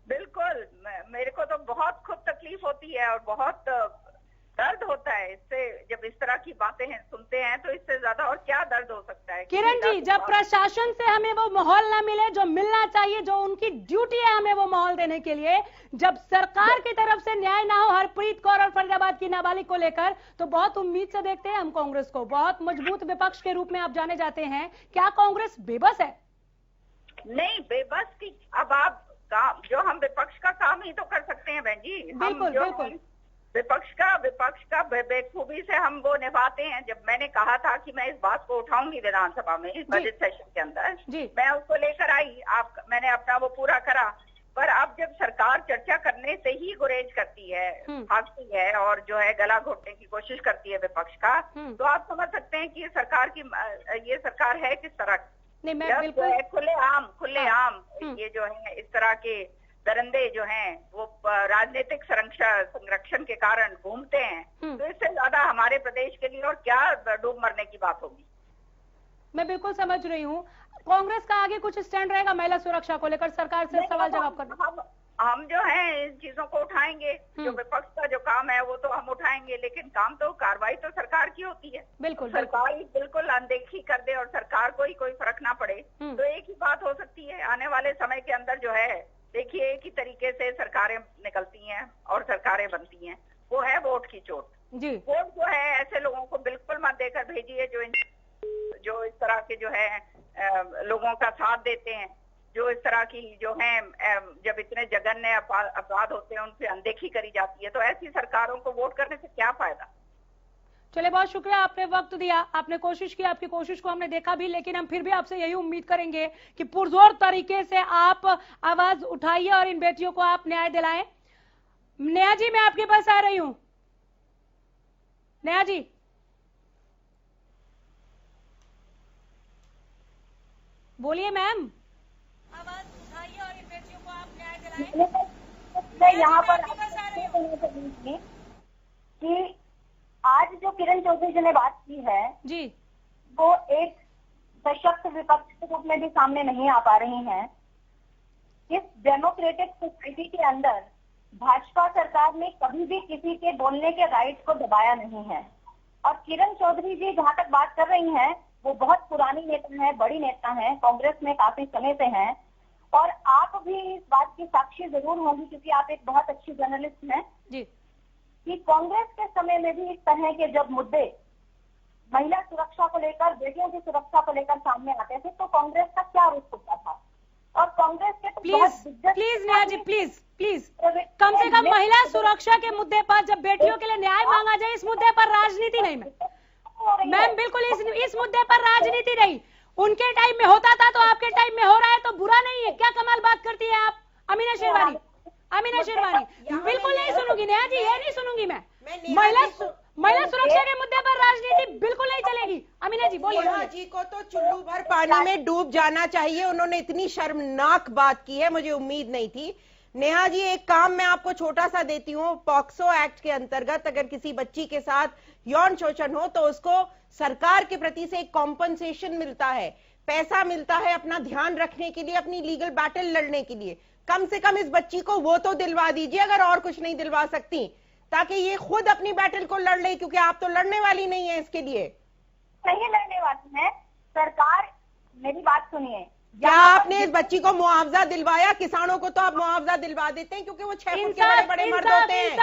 बिल्कुल, मेरे को तो बहुत खुद तकलीफ होती है और बहुत दर्द होता है इससे, जब इस तरह की बातें सुनते हैं तो इससे ज्यादा और क्या दर्द हो सकता है। किरण जी, जब प्रशासन से हमें वो माहौल ना मिले जो मिलना चाहिए, जो उनकी ड्यूटी है हमें वो माहौल देने के लिए, जब सरकार की तरफ से न्याय ना हो हरप्रीत कौर और फरीदाबाद की नाबालिग को लेकर, तो बहुत उम्मीद से देखते हैं हम कांग्रेस को। बहुत मजबूत विपक्ष के रूप में आप जाने जाते हैं, क्या कांग्रेस बेबस है? नहीं, बेबस की अब आप जो हम विपक्ष का काम ही तो कर सकते हैं बहन जी। बिल्कुल बिल्कुल, विपक्ष का बेखूबी से हम वो निभाते हैं। जब मैंने कहा था कि मैं इस बात को उठाऊंगी विधानसभा में बजट सेशन के अंदर, मैं उसको लेकर आई, मैंने अपना वो पूरा करा। पर अब जब सरकार चर्चा करने से ही गुरेज करती है, भागती है और जो है गला घोटने की कोशिश करती है विपक्ष का, तो आप समझ सकते हैं कि ये सरकार है किस तरह। नहीं, मैं बिल्कुल खुलेआम ये जो है इस तरह के दरिंदे जो हैं वो राजनीतिक संरक्षण के कारण घूमते हैं, तो इससे ज्यादा हमारे प्रदेश के लिए और क्या डूब मरने की बात होगी। मैं बिल्कुल समझ रही हूँ। कांग्रेस का आगे कुछ स्टैंड रहेगा महिला सुरक्षा को लेकर, सरकार से सवाल जवाब करना? हम जो है इन चीजों को उठाएंगे, जो विपक्ष का जो काम है वो तो हम उठाएंगे, लेकिन काम तो कार्रवाई तो सरकार की होती है। बिल्कुल, सरकार बिल्कुल अनदेखी कर दे और सरकार को ही कोई फर्क ना पड़े, तो एक ही बात हो सकती है। आने वाले समय के अंदर जो है देखिए एक ही तरीके से सरकारें निकलती हैं और सरकारें बनती हैं, वो है वोट की चोट जी। वोट जो है ऐसे लोगों को बिल्कुल मत देकर भेजिए जो इस तरह के जो है लोगों का साथ देते हैं, जो इस तरह की जो है जब इतने जघन्य अपराध होते हैं उनसे अनदेखी करी जाती है, तो ऐसी सरकारों को वोट करने से क्या फायदा। चलिए, बहुत शुक्रिया, आपने वक्त दिया, आपने कोशिश की, आपकी कोशिश को हमने देखा भी, लेकिन हम फिर भी आपसे यही उम्मीद करेंगे कि पुरजोर तरीके से आप आवाज उठाइए और इन बेटियों को आप न्याय दिलाएं। नेहा जी, मैं आपके पास आ रही हूं। नेहा जी, बोलिए मैम। आवाज उठाइए और इन बेटियों को आप न्याय दिलाएं। मैं यहाँ पर कि आज जो किरण चौधरी जी ने बात की है जी, वो एक सशक्त विपक्ष के रूप में भी सामने नहीं आ पा रही हैं। इस डेमोक्रेटिक सोसाइटी के अंदर भाजपा सरकार ने कभी भी किसी के बोलने के राइट को दबाया नहीं है, और किरण चौधरी जी जहाँ तक बात कर रही हैं वो बहुत पुरानी नेता है, बड़ी नेता है, कांग्रेस में काफी समय से हैं, और आप भी इस बात की साक्षी जरूर होंगी क्योंकि आप एक बहुत अच्छी जर्नलिस्ट हैं जी, कि कांग्रेस के समय में भी इस तरह के जब मुद्दे महिला सुरक्षा को लेकर, बेटियों की सुरक्षा को लेकर सामने आते थे तो कांग्रेस का क्या रुख होता था। और कांग्रेस के तो प्लीज नेहा जी, प्लीज कम से कम महिला सुरक्षा के मुद्दे पर जब बेटियों के लिए न्याय मांगा जाए, इस मुद्दे पर राजनीति नहीं मैम, बिल्कुल इस मुद्दे पर राजनीति नहीं। उनके टाइम में होता था तो आपके टाइम में हो रहा है तो बुरा नहीं है। क्या कमाल बात करती है आप। अमीना शेरवानी, बिल्कुल नहीं सुनूंगी नेहा जी, ये नहीं सुनूंगी मैं। महिला सुरक्षा के मुद्दे पर राजनीति बिल्कुल नहीं चलेगी। अमीना जी बोलिए। नेहा जी को तो चुल्लू भर पानी में डूब जाना चाहिए, उन्होंने इतनी शर्मनाक बात की है, मुझे उम्मीद नहीं थी। नेहा जी, एक काम मैं आपको छोटा सा देती हूँ, पॉक्सो एक्ट के अंतर्गत अगर किसी बच्ची के साथ यौन शोषण हो तो उसको सरकार के प्रति से एक कॉम्पनसेशन मिलता है, पैसा मिलता है अपना ध्यान रखने के लिए, अपनी लीगल बैटल लड़ने के लिए। कम से कम इस बच्ची को वो तो दिलवा दीजिए अगर और कुछ नहीं दिलवा सकती, ताकि ये खुद अपनी बैटल को लड़ ले, क्योंकि आप तो लड़ने वाली नहीं है इसके लिए। नहीं लड़ने वाली है सरकार, मेरी बात सुनिए। क्या आपने इस बच्ची को मुआवजा दिलवाया? किसानों को तो आप मुआवजा दिलवा देते हैं क्योंकि वो 6 फुट के बड़े बड़े मर्द होते हैं।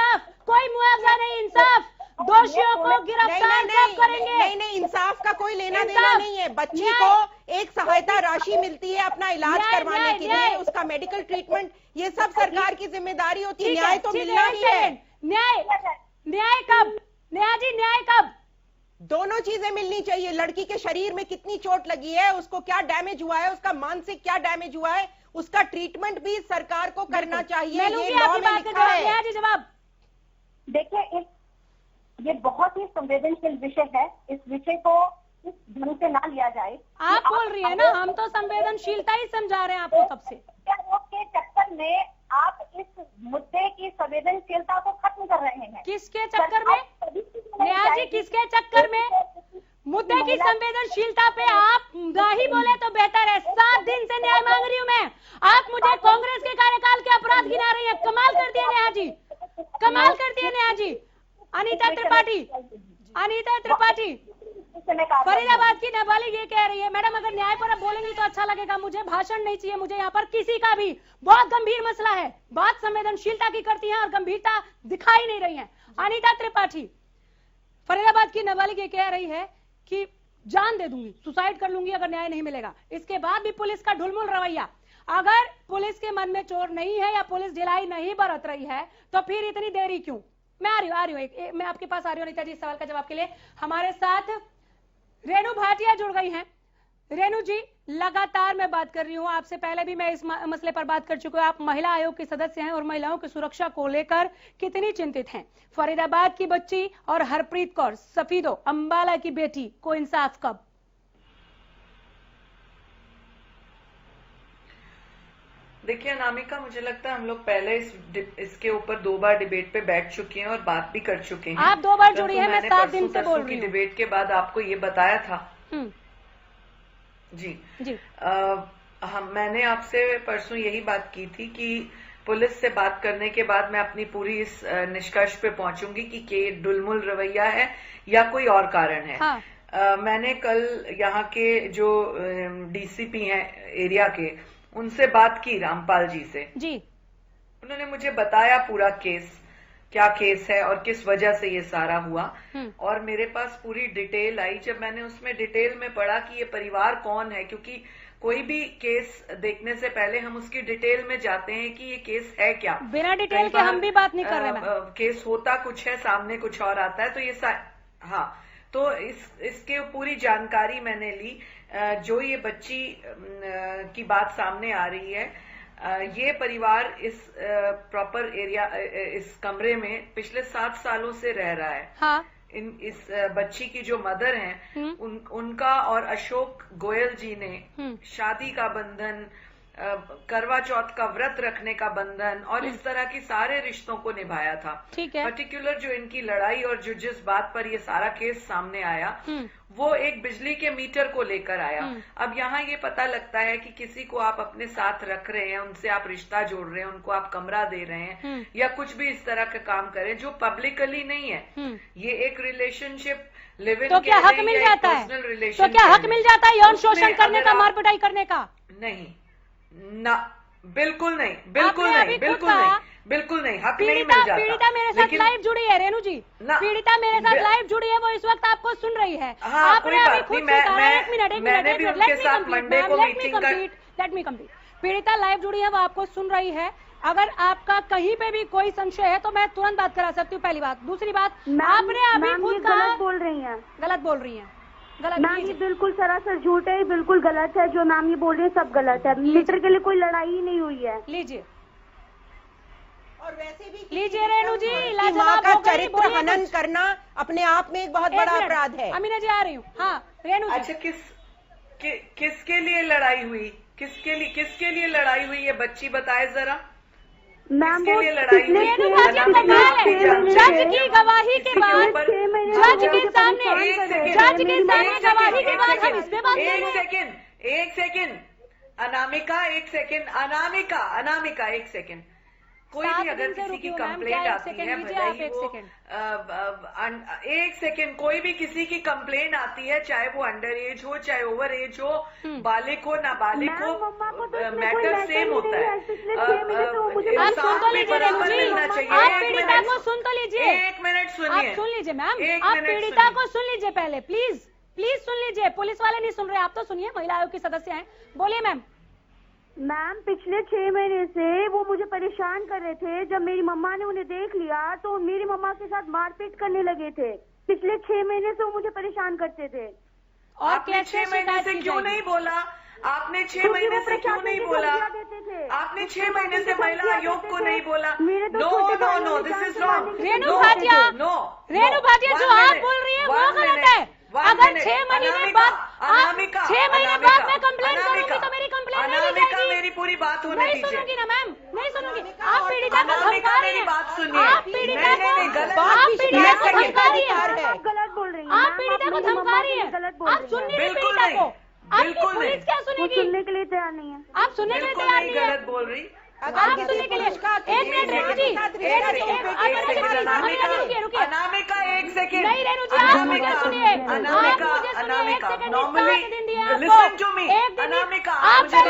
कोई मुआवजा नहीं, इंसाफ। दोषियों को गिरफ्तार करेंगे। नहीं, इंसाफ का कोई लेना देना नहीं है। बच्ची को एक सहायता राशि मिलती है अपना इलाज करवाने के लिए, उसका मेडिकल ट्रीटमेंट, ये सब सरकार की जिम्मेदारी होती है। न्याय तो मिलना ही है। न्याय कब नेहा जी, न्याय कब? दोनों चीजें मिलनी चाहिए। लड़की के शरीर में कितनी चोट लगी है, उसको क्या डैमेज हुआ है, उसका मानसिक क्या डैमेज हुआ है, उसका ट्रीटमेंट भी सरकार को करना चाहिए। ये लॉ में लिखा है। जवाब देखिए, ये बहुत ही संवेदनशील विषय है। इस विषय को इस ढंग से ना लिया जाए। आप बोल रही है ना, हम तो संवेदनशीलता ही समझा रहे हैं आपको तब से। प्रत्यारोप के चक्कर में आप इस मुद्दे की संवेदनशीलता को खत्म कर रहे हैं। किसके चक्कर में नेहा जी, किसके चक्कर में? मुद्दे की संवेदनशीलता पे आप नहीं बोले तो बेहतर है। 7 दिन से न्याय मांग रही हूँ मैं, आप मुझे कांग्रेस के कार्यकाल के अपराध गिना रही है। कमाल कर दिए नेहा जी, कमाल कर दिए नेहा जी। अनीता त्रिपाठी, अनीता त्रिपाठी, फरीदाबाद की नाबालिग ये कह रही है, मैडम अगर न्याय पर आप बोलेंगी तो अच्छा लगेगा, मुझे भाषण नहीं चाहिए, मुझे यहाँ पर किसी का भी। बहुत गंभीर मसला है, बात संवेदनशीलता की करती है और गंभीरता दिखाई नहीं रही है। अनीता त्रिपाठी, फरीदाबाद की नाबालिग ये कह रही है कि जान दे दूंगी, सुसाइड कर लूंगी अगर न्याय नहीं मिलेगा। इसके बाद भी पुलिस का ढुलमुल रवैया। अगर पुलिस के मन में चोर नहीं है या पुलिस ढिलाई नहीं बरत रही है तो फिर इतनी देरी क्यों? मैं आ रही हूँ, मैं आपके पास आ रही हूँ अनीता जी इस सवाल का जवाब के लिए। हमारे साथ रेणु भाटिया जुड़ गई हैं। रेणु जी, लगातार मैं बात कर रही हूँ, आपसे पहले भी मैं इस मसले पर बात कर चुकी हूँ। आप महिला आयोग के सदस्य हैं और महिलाओं की सुरक्षा को लेकर कितनी चिंतित हैं? फरीदाबाद की बच्ची और हरप्रीत कौर सफीदो अंबाला की बेटी को इंसाफ कब? देखिए अनामिका, मुझे लगता है हम लोग पहले इसके ऊपर 2 बार डिबेट पे बैठ चुके हैं और बात भी कर चुके हैं। आप 2 बार जुड़ी हैं, मैं 7 दिन से बोल रही हूँ। डिबेट के बाद आपको ये बताया था जी। मैंने आपसे परसों यही बात की थी कि पुलिस से बात करने के बाद मैं अपनी पूरी इस निष्कर्ष पे पहुंचूंगी कि डुलमुल रवैया है या कोई और कारण है। हाँ। मैंने कल यहाँ के जो डीसीपी हैं एरिया के, उनसे बात की, रामपाल जी से जी। उन्होंने मुझे बताया पूरा केस, क्या केस है और किस वजह से ये सारा हुआ, और मेरे पास पूरी डिटेल आई। जब मैंने उसमें डिटेल में पढ़ा कि ये परिवार कौन है, क्योंकि कोई भी केस देखने से पहले हम उसकी डिटेल में जाते हैं कि ये केस है क्या। बिना डिटेल के हम भी बात नहीं कर रहे। केस होता कुछ है, सामने कुछ और आता है। तो ये हाँ, तो इसके पूरी जानकारी मैंने ली। जो ये बच्ची की बात सामने आ रही है, ये परिवार इस प्रॉपर एरिया, इस कमरे में पिछले 7 सालों से रह रहा है। हाँ। इस बच्ची की जो मदर हैं, उनका और अशोक गोयल जी ने शादी का बंधन, करवा चौथ का व्रत रखने का बंधन और इस तरह की सारे रिश्तों को निभाया था। ठीक है। पर्टिकुलर जो इनकी लड़ाई और जो जिस बात पर ये सारा केस सामने आया, वो एक बिजली के मीटर को लेकर आया। अब यहाँ ये पता लगता है कि किसी को आप अपने साथ रख रहे हैं, उनसे आप रिश्ता जोड़ रहे हैं, उनको आप कमरा दे रहे हैं या कुछ भी इस तरह का काम करें जो पब्लिकली नहीं है। ये एक रिलेशनशिप लिव इन, तो क्या हक मिल जाता है? तो क्या हक मिल जाता है यौन शोषण करने का, मार पिटाई करने का? नहीं ना, बिल्कुल नहीं, बिल्कुल नहीं, बिल्कुल नहीं, बिल्कुल नहीं, हक नहीं मिल जाता। पीड़िता मेरे साथ लाइव जुड़ी है रेणु जी, पीड़िता मेरे साथ लाइव जुड़ी है, वो इस वक्त आपको सुन रही है। हाँ, आपने अभी खुद से कहा, एक मिनट, लेट मी कंप्लीट। पीड़िता लाइव जुड़ी है, वो आपको सुन रही है। अगर आपका कहीं पे भी कोई संशय है तो मैं तुरंत बात करा सकती हूँ, पहली बात। दूसरी बात, आपने अभी खुद कहा गलत बोल रही है, गलत बोल रही है। मैम ये बिल्कुल सरासर झूठ है, बिल्कुल गलत है। जो मैम ये बोल रही है सब गलत है। मीटर के लिए कोई लड़ाई ही नहीं हुई है। लीजिए, और वैसे भी लीजिए रेणु जी, माँ का चरित्र हनन करना अपने आप में एक बहुत बड़ा अपराध है। अमीना जी आ रही हूँ। हाँ रेणु जी, अच्छा किसके लिए लड़ाई हुई, किसके लिए लड़ाई हुई, ये बच्ची बताए जरा। मैम वो लड़ाई हुई, जज की गवाही के बाद, जज के सामने गवाही के बाद हम इस पे बात करेंगे। एक सेकेंड अनामिका, एक सेकेंड। कोई भी अगर किसी की कंप्लेंट आती है, भले वो एक सेकेंड, कोई भी किसी की कंप्लेंट आती है, चाहे वो अंडर एज हो, चाहे ओवर एज हो, बालिक हो, नाबालिग हो, मैटर सेम होता है। आप सुन तो लीजिए रेणु जी, आप पीड़िता को सुन तो लीजिए। 1 मिनट सुनिए, आप सुन लीजिए मैम, आप पीड़िता को सुन लीजिए पहले, प्लीज सुन लीजिए। पुलिस वाले नहीं सुन रहे, आप तो सुनिए, महिला आयोग के सदस्य हैं, बोलिए मैम। मैम पिछले 6 महीने से वो मुझे परेशान कर रहे थे। जब मेरी मम्मा ने उन्हें देख लिया तो मेरी मम्मा के साथ मारपीट करने लगे थे। पिछले 6 महीने से वो मुझे परेशान करते थे। और आपने 6 महीने से क्यों नहीं बोला? आपने 6 महीने से क्यों नहीं बोला? आपने 6 महीने से महिला आयोग को नहीं बोला? No, this is wrong. Renu Bhatia, जो आप बोल रही है वो गलत है। अगर 6 महीने बाद आप 6 महीने बाद मैं कंप्लेन करूंगी तो मेरी कंप्लेन नहीं ली जाएगी। मेरी पूरी बात होने नहीं दीजिए। सुनूंगी ना मैम, नहीं सुनूंगी। आप पीड़िता को धमका रही मेरी हैं, बात सुनिए। आप पीड़िता को धमका रही हैं, आप गलत बोल रही हैं, आप पीड़िता को धमका रही हैं, आप सुन नहीं रही पीड़िता को। आपकी पुलिस क्या सुनेगी? सुनने के लिए तैयार नहीं है। आप सुनने के लिए तैयार नहीं है। गलत बोल रही। आप सुनने के लिए 1 मिनट रेणु जी, रुकिए। अनामिका 1 सेकेंड। नहीं रेणु जी, आप मुझे सुनिए, Anamika, Anamika, normally listen to me, Anamika, आप मुझे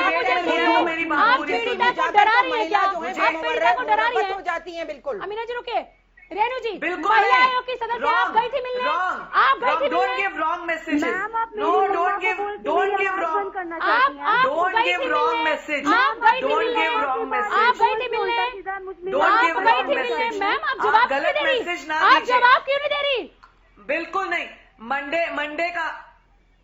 मेरी बात आप पूरी पीड़िता सुनिए। को डरा रही है क्या? आप पीड़िता को डरा रही हो जाती है बिल्कुल। अमीना जी रुकिए। रेणु जी, बिल्कुल महिला नहीं। आयोग की सदस्य आप गई थी मिलने, आप गई थी डोंट मिलने, गिव रॉन्ग मैसेजेस। मैम आप नो डोंट गिव रॉन्ग करना चाहती हैं। Don't give wrong message. आप गई थी डोंट मिलने, गिव रॉन्ग आप मैसेज। गई थी मिलने, Don't आप give गई wrong थी मिलने। message। मैम आप जवाब क्यों गलत नहीं दे रही? मैसेज ना आप दीजिए। जवाब क्यों नहीं दे रही? बिल्कुल नहीं। मंडे का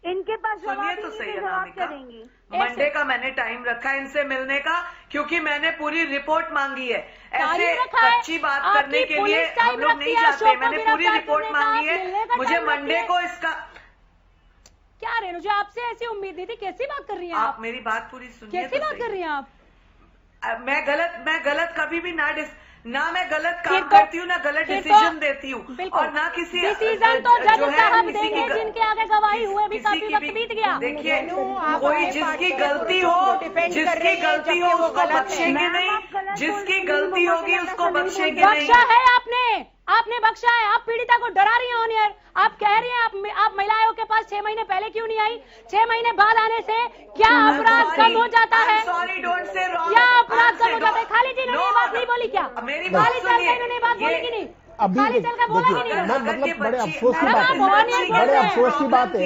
इनके पास सुनिए तो सही अनामिका, करेंगी। मंडे का मैंने टाइम रखा है इनसे मिलने का, क्योंकि मैंने पूरी रिपोर्ट मांगी है। ऐसे कच्ची बात करने के लिए हम लोग नहीं चाहते। मैंने पूरी रिपोर्ट मांगी है, मुझे मंडे को इसका। क्या रेणु जी, आपसे ऐसी उम्मीद नहीं थी। कैसी बात कर रही हैं आप मेरी बात पूरी सुनिए। कैसी बात कर रही हैं आप? मैं गलत कभी भी ना मैं गलत काम करती हूँ, ना गलत डिसीजन देती हूँ, और ना किसी डिसीजन तो जज जो है साहब किसी देंगे, की जिनके आगे गवाही हुए भी काफी वक्त बीत गया। देखिए, कोई जिसकी गलती हो उसको बख्शेंगे नहीं, जिसकी गलती होगी उसको बख्शेंगे नहीं। बख्शा है आपने बख्शा है। आप पीड़िता को डरा रही हैं ऑन एयर। आप कह रही हैं आप महिला आयोग के पास 6 महीने पहले क्यों नहीं आई? 6 महीने बाद आने से क्या अपराध कम हो जाता है? Sorry, don't say wrong. क्या अपराध कम हो जाता है? खाली जी ने बात नहीं बोली क्या? मेरी खाली चल का इन्होंने बात बोली कि नहीं? अभी खाली चल का बोला कि नहीं? मतलब बड़े अफसोस की बात है, बड़े अफसोस की बात है।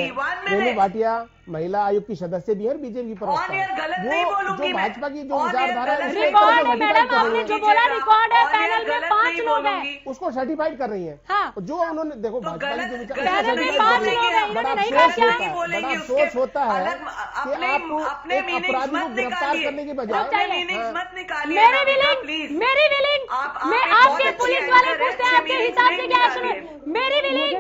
रेणु भाटिया महिला आयोग की सदस्य भी है और बीजेपी प्रवक्ता है। वो जो भाजपा की जो विचारधारा है रिकॉर्ड है मैडम, आपने जो बोला रिकॉर्ड है। पैनल में 5 लोग हैं, उसको सर्टिफाइड कर रही है। हाँ। जो उन्होंने देखो भाजपा की जो पैनल में 5 लोग हैं, बड़ा इन्होंने नहीं कहा क्या? बड़ा अफसोस होता है कि आप एक अपराधी को गिरफ्तार करने के बजाय मेरी विलिंग मैं आपके पुलिस वाले पूछते हैं आपके हिसाब से क्या सुनो। मेरी विलिंग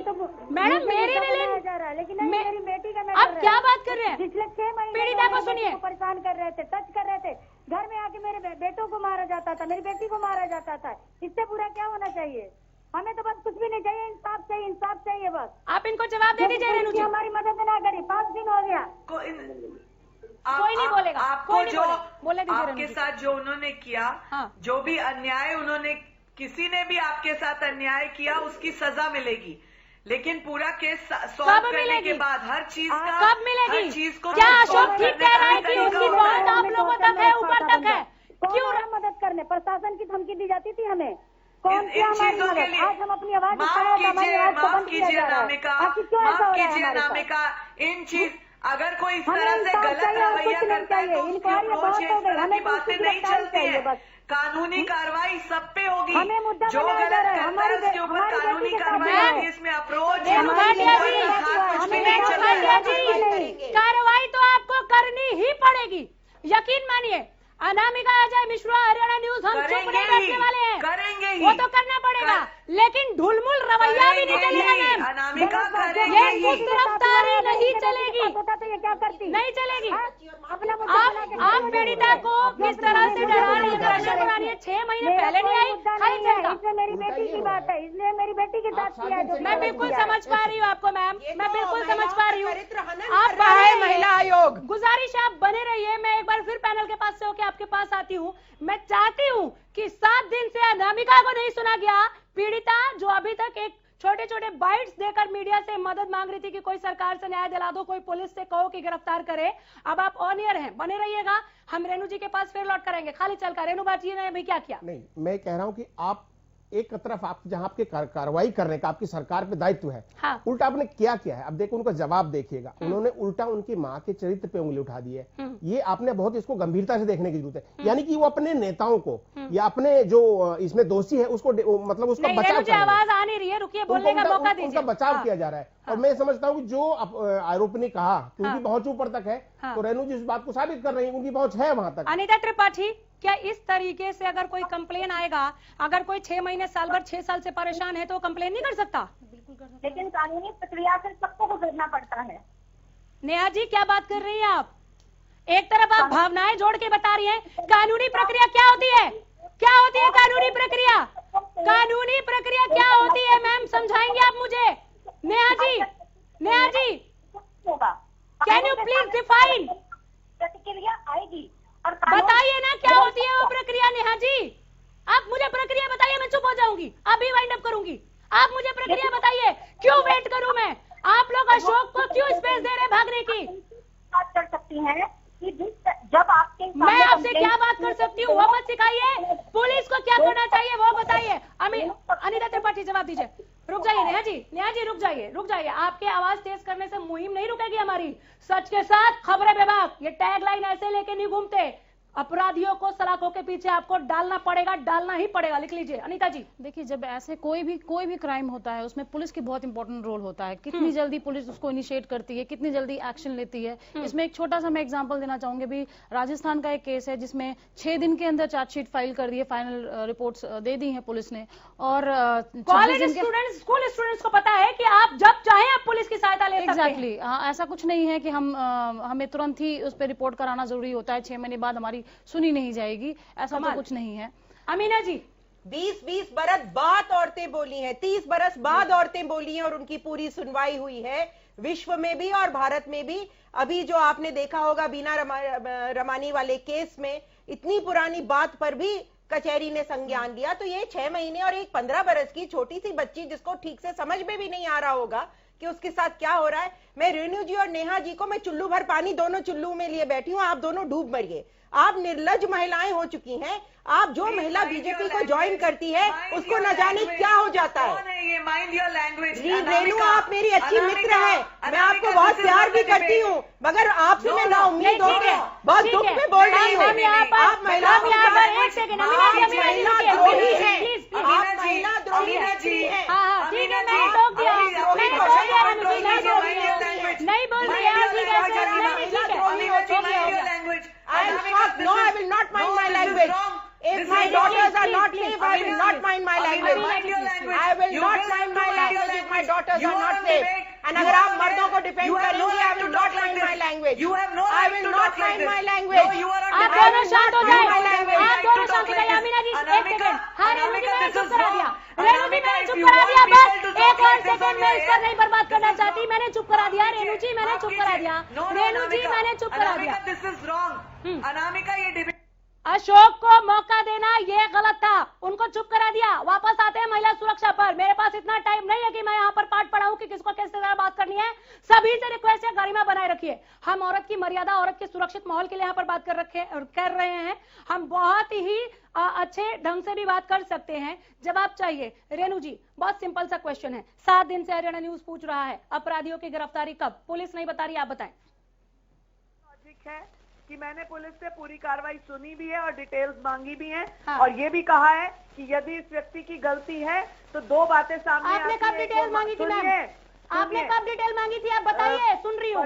मैडम, मेरी विलिंग, लेकिन मेरी बेटी का आप क्या बात कर रहे हैं? पिछले 6 महीने पीड़िता को सुनिए। परेशान कर रहे थे, टच कर रहे थे, घर में आके मेरे बेटों को मारा जाता था, मेरी बेटी को मारा जाता था। इससे बुरा क्या होना चाहिए? हमें तो बस कुछ भी नहीं चाहिए, इंसाफ चाहिए बस। आप इनको जवाब दे दीजिए रेणु जी। हमारी मदद ना करी, 5 दिन हो गया। कोई नहीं बोलेगा, आपको जो बोले दीजिए रेणु आपके जी। साथ जो उन्होंने किया, जो भी अन्याय उन्होंने, किसी ने भी आपके साथ अन्याय किया उसकी सजा मिलेगी, लेकिन पूरा केस सॉल्व करने के बाद हर चीज का कब मिलेगी? हर चीज को क्या अशोक ठीक कह रहा है कि उसकी पहुंच आप लोगों तक है, ऊपर तक है? क्यों मदद करने? प्रशासन की धमकी दी जाती थी हमें। कौन सी हमारी मदद? आज हम अपनी आवाज माफ कीजिए अनामिका, इन चीज अगर कोई इस तरह से गलत रवैया करता है तो उसकी अप्रोच इस तरह की बातें नहीं चलती है। कानूनी कार्रवाई सब पे होगी, जो गलत करता है उसके ऊपर कानूनी कार्रवाई होगी। इसमें अप्रोच कुछ भी नहीं चलेगा। कार्रवाई तो आपको करनी ही पड़ेगी, यकीन मानिए। अनामिका अजय मिश्रा, हरियाणा न्यूज, हम चुप नहीं बैठने वाले हैं, करेंगे ही, वो तो करना पड़ेगा, लेकिन ढुलमुल रवैया भी नहीं चलेगा मैम। अनामिका ये गिरफ्तारी नहीं चलेगी, ये क्या करती? नहीं चलेगी। आप पीड़िता को किस तरह से डरा रही है, प्रेशर बना रही है? 6 महीने पहले नहीं आई, खाली चलता। इसमें मेरी बेटी की बात है, इसलिए मेरी बेटी के साथ किया है। मैं बिल्कुल समझ पा रही हूँ आपको मैम, मैं बिल्कुल समझ पा रही हूँ। आप महिला आयोग, गुजारिश है आप बने रहिए। मैं एक बार फिर पैनल के पास से होकर आपके पास आती हूँ। मैं चाहती हूँ कि 7 दिन से अनामिका को नहीं सुना गया। पीड़िता जो अभी तक एक छोटे छोटे बाइट्स देकर मीडिया से मदद मांग रही थी कि कोई सरकार से न्याय दिला दो, कोई पुलिस से कहो कि गिरफ्तार करे। अब आप ऑन एयर हैं, बने रहिएगा। हम रेणु जी के पास फिर लौट करेंगे। खाली चल कर रेणु भाटिया ने अभी क्या किया? नहीं, मैं कह रहा हूं कि आप एक तरफ आप जहां आपके कार्रवाई करने का आपकी सरकार पे दायित्व है, हाँ। उल्टा आपने क्या किया है? अब देखो उनका जवाब देखिएगा। उन्होंने उल्टा उनकी मां के चरित्र पे उंगली उठा दी है। ये आपने बहुत इसको गंभीरता से देखने की जरूरत है। यानी कि वो अपने नेताओं को या अपने जो इसमें दोषी है उसको मतलब उसका बचाव कर, आवाज आ नहीं रही है, रुकिए, बोलने का मौका दीजिए। उनका बचाव किया जा रहा है। और मैं समझता हूँ कि जो आरोपी ने कहा कि उनकी पहुंच ऊपर तक है, तो रेणु जी इस बात को साबित कर रही है, उनकी पहुंच है वहां तक। अनिता त्रिपाठी, क्या इस तरीके से अगर कोई कंप्लेन आएगा, अगर कोई 6 महीने, साल भर, 6 साल से परेशान है तो कंप्लेन नहीं कर सकता? लेकिन कानूनी प्रक्रिया से सबको गुजरना पड़ता है। नेहा जी क्या बात कर रही हैं आप? एक तरफ आप भावनाएं जोड़ के बता रही हैं, कानूनी प्रक्रिया क्या होती है? क्या होती है कानूनी प्रक्रिया? कानूनी प्रक्रिया क्या होती है मैम, समझाएंगे आप मुझे? Neha ji can you please define? प्रतिक्रिया आएगी और बताइए ना क्या होती है वो प्रक्रिया। नेहा जी आप मुझे प्रक्रिया बताइए, मैं चुप हो जाऊंगी, अभी वाइंड अप करूंगी। आप मुझे प्रक्रिया बताइए, क्यों वेट करूं मैं? आप लोग अशोक को क्यों स्पेस दे रहे भागने की? बात कर सकती हैं कि जब आपके मैं आपसे क्या बात कर सकती हूँ वो मत सिखाइए। पुलिस को क्या करना चाहिए वो बताइए। अनिता त्रिपाठी जवाब दीजिए। रुक जाइए नेहा जी रुक जाइए। आपके आवाज तेज करने से मुहिम नहीं रुकेगी हमारी। सच के साथ खबरें विभाग, ये टैगलाइन ऐसे लेके नहीं घूमते। अपराधियों को सलाखों के पीछे आपको डालना ही पड़ेगा। लिख लीजिए अनीता जी। देखिए, जब ऐसे कोई भी क्राइम होता है उसमें पुलिस की बहुत इंपॉर्टेंट रोल होता है। कितनी जल्दी पुलिस उसको इनिशिएट करती है, कितनी जल्दी एक्शन लेती है। इसमें एक छोटा सा मैं एग्जांपल देना चाहूंगी। भी राजस्थान का एक केस है जिसमें 6 दिन के अंदर चार्जशीट फाइल कर दी है, फाइनल रिपोर्ट्स दे दी है पुलिस ने। और कॉलेज स्टूडेंट्स, स्कूल स्टूडेंट्स को पता है कि आप जब चाहें आप पुलिस की सहायता ले सकते हैं। एग्जैक्टली, ऐसा कुछ नहीं है कि हमें तुरंत ही उस पर रिपोर्ट कराना जरूरी होता है, 6 महीने बाद हमारी सुनी नहीं जाएगी, ऐसा तो कुछ नहीं है। अमीना जी 20 बरस बाद औरतें बोली हैं, 30 बरस बाद औरतें बोली हैं और उनकी पूरी सुनवाई हुई है, विश्व में भी और भारत में भी। अभी जो आपने देखा होगा बीना रमानी वाले केस में, इतनी पुरानी बात पर भी कचहरी ने संज्ञान लिया। तो ये 6 महीने और एक 15 बरस की छोटी सी बच्ची जिसको ठीक से समझ में भी नहीं आ रहा होगा कि उसके साथ क्या हो रहा है। मैं रेणु जी और नेहा जी को मैं चुल्लू भर पानी दोनों चुल्लू में लिए बैठी हूँ, आप दोनों डूब मरिए। आप निर्लज महिलाएं हो चुकी हैं। आप जो महिला बीजेपी को ज्वाइन करती है उसको न जाने क्या हो जाता है। रेणु आप मेरी अच्छी मित्र है, मैं आपको बहुत प्यार भी करती हूँ, मगर आपसे मैं ना उम्मीद होकर बहुत दुख में बोल रही हूँ। आप महिला द्रोही है, आप महिला द्रोही है। नहीं बोल रही No, I will not mind my language. If my daughters are not safe, I will not mind my language. I will not mind my language if my daughters are not safe. And अगर आप मर्दों को defend करेंगे, I will not mind my language. I will not mind my language. आप दोनों शांत हो जाइए। आप दोनों शांत हो जाइए। अमीना जी एक सेकंड। हाँ रेणु जी मैंने चुप करा दिया। रेणु जी मैंने चुप करा दिया। बस एक और सेकंड में इस पर नहीं बर्बाद करना चाहती। मैंने चुप करा दिया। रेणु जी मैंने चुप करा दिया। रेणु जी मैंने चुप करा दिया। दिस इज रॉन्ग अनामिका, ये डिबेट अशोक को मौका देना ये गलत था, उनको चुप करा दिया। वापस आते हैं महिला सुरक्षा पर। मेरे पास इतना टाइम नहीं है कि मैं यहाँ पर पाठ पढ़ाऊं कि किसको किस तरह बात करनी है। सभी से रिक्वेस्ट है गरिमा बनाए रखिए। हम औरत की मर्यादा, औरत के सुरक्षित माहौल के लिए यहाँ पर बात कर रहे हैं। हम बहुत ही अच्छे ढंग से भी बात कर सकते हैं। जवाब चाहिए। रेणु जी बहुत सिंपल सा क्वेश्चन है। 7 दिन से हरियाणा न्यूज पूछ रहा है अपराधियों की गिरफ्तारी कब, पुलिस नहीं बता रही, आप बताएं। लॉजिक है कि मैंने पुलिस से पूरी कार्रवाई सुनी भी है और डिटेल्स मांगी भी हैं। हाँ। और ये भी कहा है कि यदि इस व्यक्ति की गलती है तो 2 बातें सामने आती हैं। आपने कब डिटेल मांगी थी मैम? आपने कब डिटेल मांगी थी आप बताइए, सुन रही हूँ।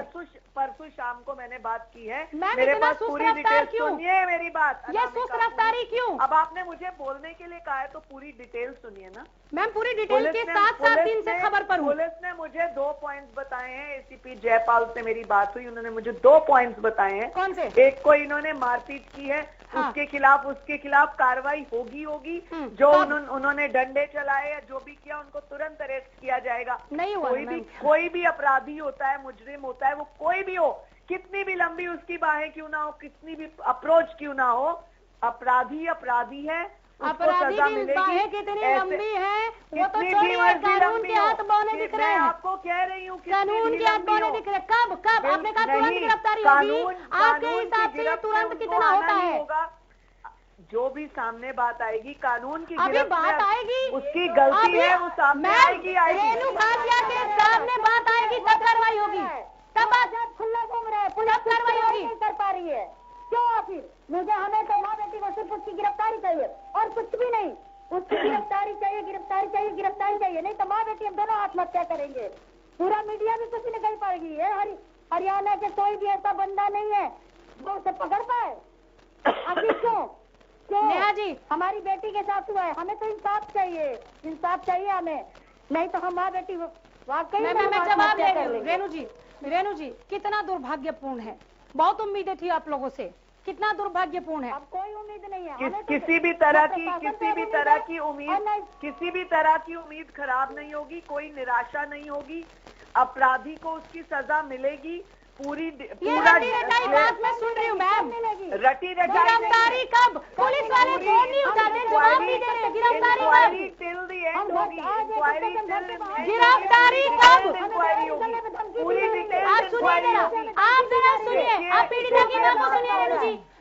परसों शाम को मैंने बात की है। मेरे पास पूरी डिटेल सुनिए मेरी बात। ये सुस्त रफ्तारी क्यों? अब आपने मुझे बोलने के लिए कहा है तो पूरी डिटेल सुनिए ना मैम। पूरी डिटेल के साथ 7 दिन से खबर पर हूँ। पुलिस ने मुझे 2 पॉइंट्स बताए हैं। एसीपी जयपाल से मेरी बात हुई, उन्होंने मुझे 2 पॉइंट्स बताए हैं। कौन से? एक को इन्होंने मारपीट की है, हाँ। उसके खिलाफ कार्रवाई होगी। जो उन्होंने डंडे चलाए या जो भी किया उनको तुरंत अरेस्ट किया जाएगा। नहीं हुआ। कोई भी अपराधी होता है, मुजरिम होता है, वो कोई भी हो, कितनी भी लंबी उसकी बाहें क्यों ना हो, कितनी भी अप्रोच क्यों ना हो, अपराधी है। अपराधी की बाहें कितनी लंबी हैं वो तो छोड़िए, कानून के हाथ बौने दिख रहे हैं। आपको कह रही हूँ कानून के हाथ बौने दिख रहे हैं। कब आपने कहा तुरंत गिरफ्तारी होगी? आपके हिसाब से तुरंत कितना होता है? जो भी सामने बात आएगी कानून की, अभी बात आएगी, उसकी गलती है वो सामने आएगी। रेणु भाटिया के सामने बात आएगी तब कार्रवाई होगी, तब बात खुला घूम रहे हैं, तब कार्रवाई होगी। कर पा रही है क्यों? आखिर मुझे हमें तो माँ बेटी को सिर्फ उसकी गिरफ्तारी चाहिए और कुछ भी नहीं। उसकी गिरफ्तारी चाहिए, नहीं तो माँ बेटी हम दोनों आत्महत्या करेंगे। पूरा मीडिया भी कुछ नहीं कर पाएगी। हरियाणा के कोई भी ऐसा बंदा नहीं है जो उसे पकड़ पाए। आखिर क्यों? नेहा जी हमारी बेटी के साथ हुआ है, हमें तो इंसाफ चाहिए हमें। नहीं तो हम माँ बेटी वाकई मैं जवाब ले रही हूँ। रेणु जी कितना दुर्भाग्यपूर्ण है, बहुत उम्मीदें थी आप लोगों से, कितना दुर्भाग्यपूर्ण है। अब कोई उम्मीद नहीं है किसी भी तरह की उम्मीद खराब नहीं होगी, कोई निराशा नहीं होगी, अपराधी को उसकी सजा मिलेगी। पूरी रटी रटाई बात मैं सुन रही हूँ मैम। रटी रटाई गिरफ्तारी कब? पुलिस वाले फोन नहीं उठाते, जवाब नहीं दे रहे। गिरफ्तारी कब? गिरफ्तारी कब? पूरी डिटेल आप सुनिए जरा, आप जरा सुनिए, आप पीड़िता की मां को सुनिए।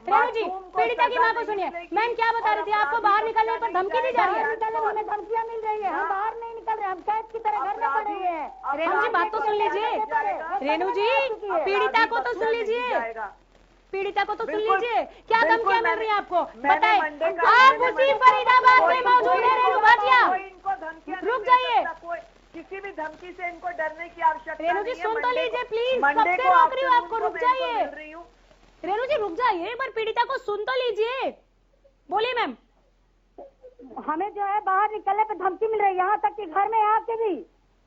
रेणु जी पीड़िता की मां को सुनिए। मैम क्या बता रही थी, आपको बाहर निकलने पर धमकी दी जा रही है? हमें धमकियां मिल रही है, हम बाहर नहीं निकल रहे, हम कैद की तरह घर में पड़े हुए हैं। रेणु जी बात तो सुन लीजिए, रेणु जी पीड़िता को तो सुन लीजिए, पीड़िता को तो सुन लीजिए, क्या धमकियां मिल रही है आपको बताइए। आप उसी फरीदाबाद में मौजूद है रेणु भाटिया, रुक जाइए। किसी भी धमकी से इनको डरने की आवश्यकता रेणु जी सुन तो लीजिए प्लीज, कब से रोक रही हूँ आपको, रुक जाइए। रेणु जी रुक जाइए, एक बार पीड़िता को सुन तो लीजिए, बोलिए मैम। हमें जो है बाहर निकलने पे धमकी मिल रही है, यहाँ तक कि घर में आके भी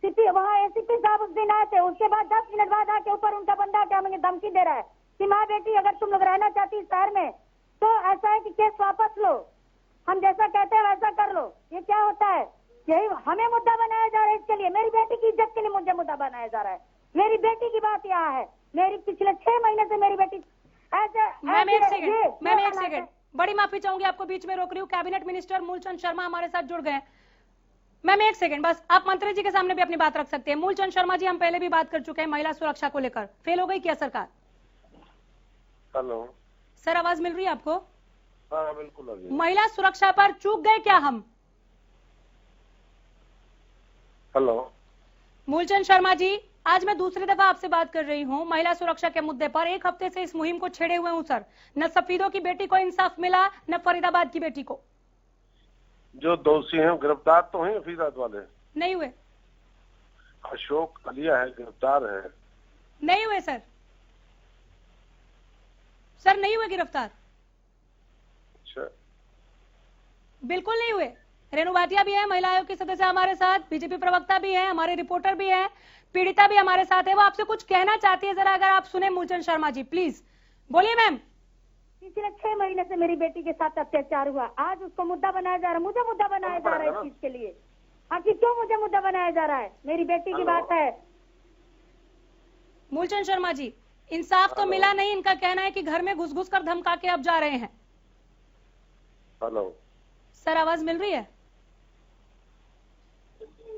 सीपी वहाँ एसीपी साहब उस दिन आए थे, उसके बाद 10 मिनट बाद आके ऊपर उनका बंदा आके हमें धमकी दे रहा है कि माँ बेटी अगर तुम लोग रहना चाहती इस शहर में तो ऐसा है कि केस वापस लो, हम जैसा कहते हैं वैसा कर लो। ये क्या होता है, यही हमें मुद्दा बनाया जा रहा है। इसके लिए मेरी बेटी की इज्जत के लिए मुझे मुद्दा बनाया जा रहा है। मेरी बेटी की बात यहाँ है, मेरी पिछले 6 महीने से मेरी बेटी मैम एक सेकंड, बड़ी माफी चाहूंगी, आपको बीच में रोक रही हूँ। कैबिनेट मिनिस्टर मूलचंद शर्मा हमारे साथ जुड़ गए। मैम एक सेकंड बस, आप मंत्री जी के सामने भी अपनी बात रख सकते हैं। मूलचंद शर्मा जी, हम पहले भी बात कर चुके हैं महिला सुरक्षा को लेकर, फेल हो गई क्या सरकार? हेलो सर, आवाज मिल रही है आपको? हाँ बिल्कुल। महिला सुरक्षा पर चूक गए क्या हम? हेलो मूलचंद शर्मा जी, आज मैं दूसरी दफा आपसे बात कर रही हूँ महिला सुरक्षा के मुद्दे पर। 1 हफ्ते से इस मुहिम को छेड़े हुए हूँ सर, न सफीदों की बेटी को इंसाफ मिला, न फरीदाबाद की बेटी को। जो दोषी हैं गिरफ्तार तो हैं, फरीदाबाद वाले नहीं हुए। अशोक कलिया है, गिरफ्तार है? नहीं हुए सर, सर नहीं हुए गिरफ्तार। अच्छा, बिल्कुल नहीं हुए। रेणु भाटिया भी है, महिला आयोग की सदस्य हमारे साथ, बीजेपी प्रवक्ता भी है, हमारे रिपोर्टर भी है, पीड़िता भी हमारे साथ है। वो आपसे कुछ कहना चाहती है, जरा अगर आप सुने मूलचंद शर्मा जी प्लीज बोलिए। मैम पिछले 6 महीने से मेरी बेटी के साथ अत्याचार हुआ, आज उसको मुद्दा बनाया जा रहा है, मुझे मुद्दा बनाया जा रहा है इस चीज के लिए। आखिर क्यों मुझे मुद्दा बनाया जा रहा है? मेरी बेटी की बात है। मूलचंद शर्मा जी, इंसाफ तो मिला नहीं, इनका कहना है कि घर में घुस घुस कर धमका के अब जा रहे हैं। हेलो सर, आवाज मिल रही है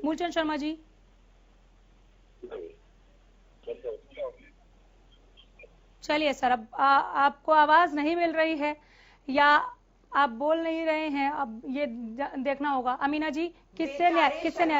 मूलचंद शर्मा जी? चलिए सर, अब आपको आवाज नहीं मिल रही है या आप बोल नहीं रहे हैं, अब ये देखना होगा। अमीना जी, किससे न्याय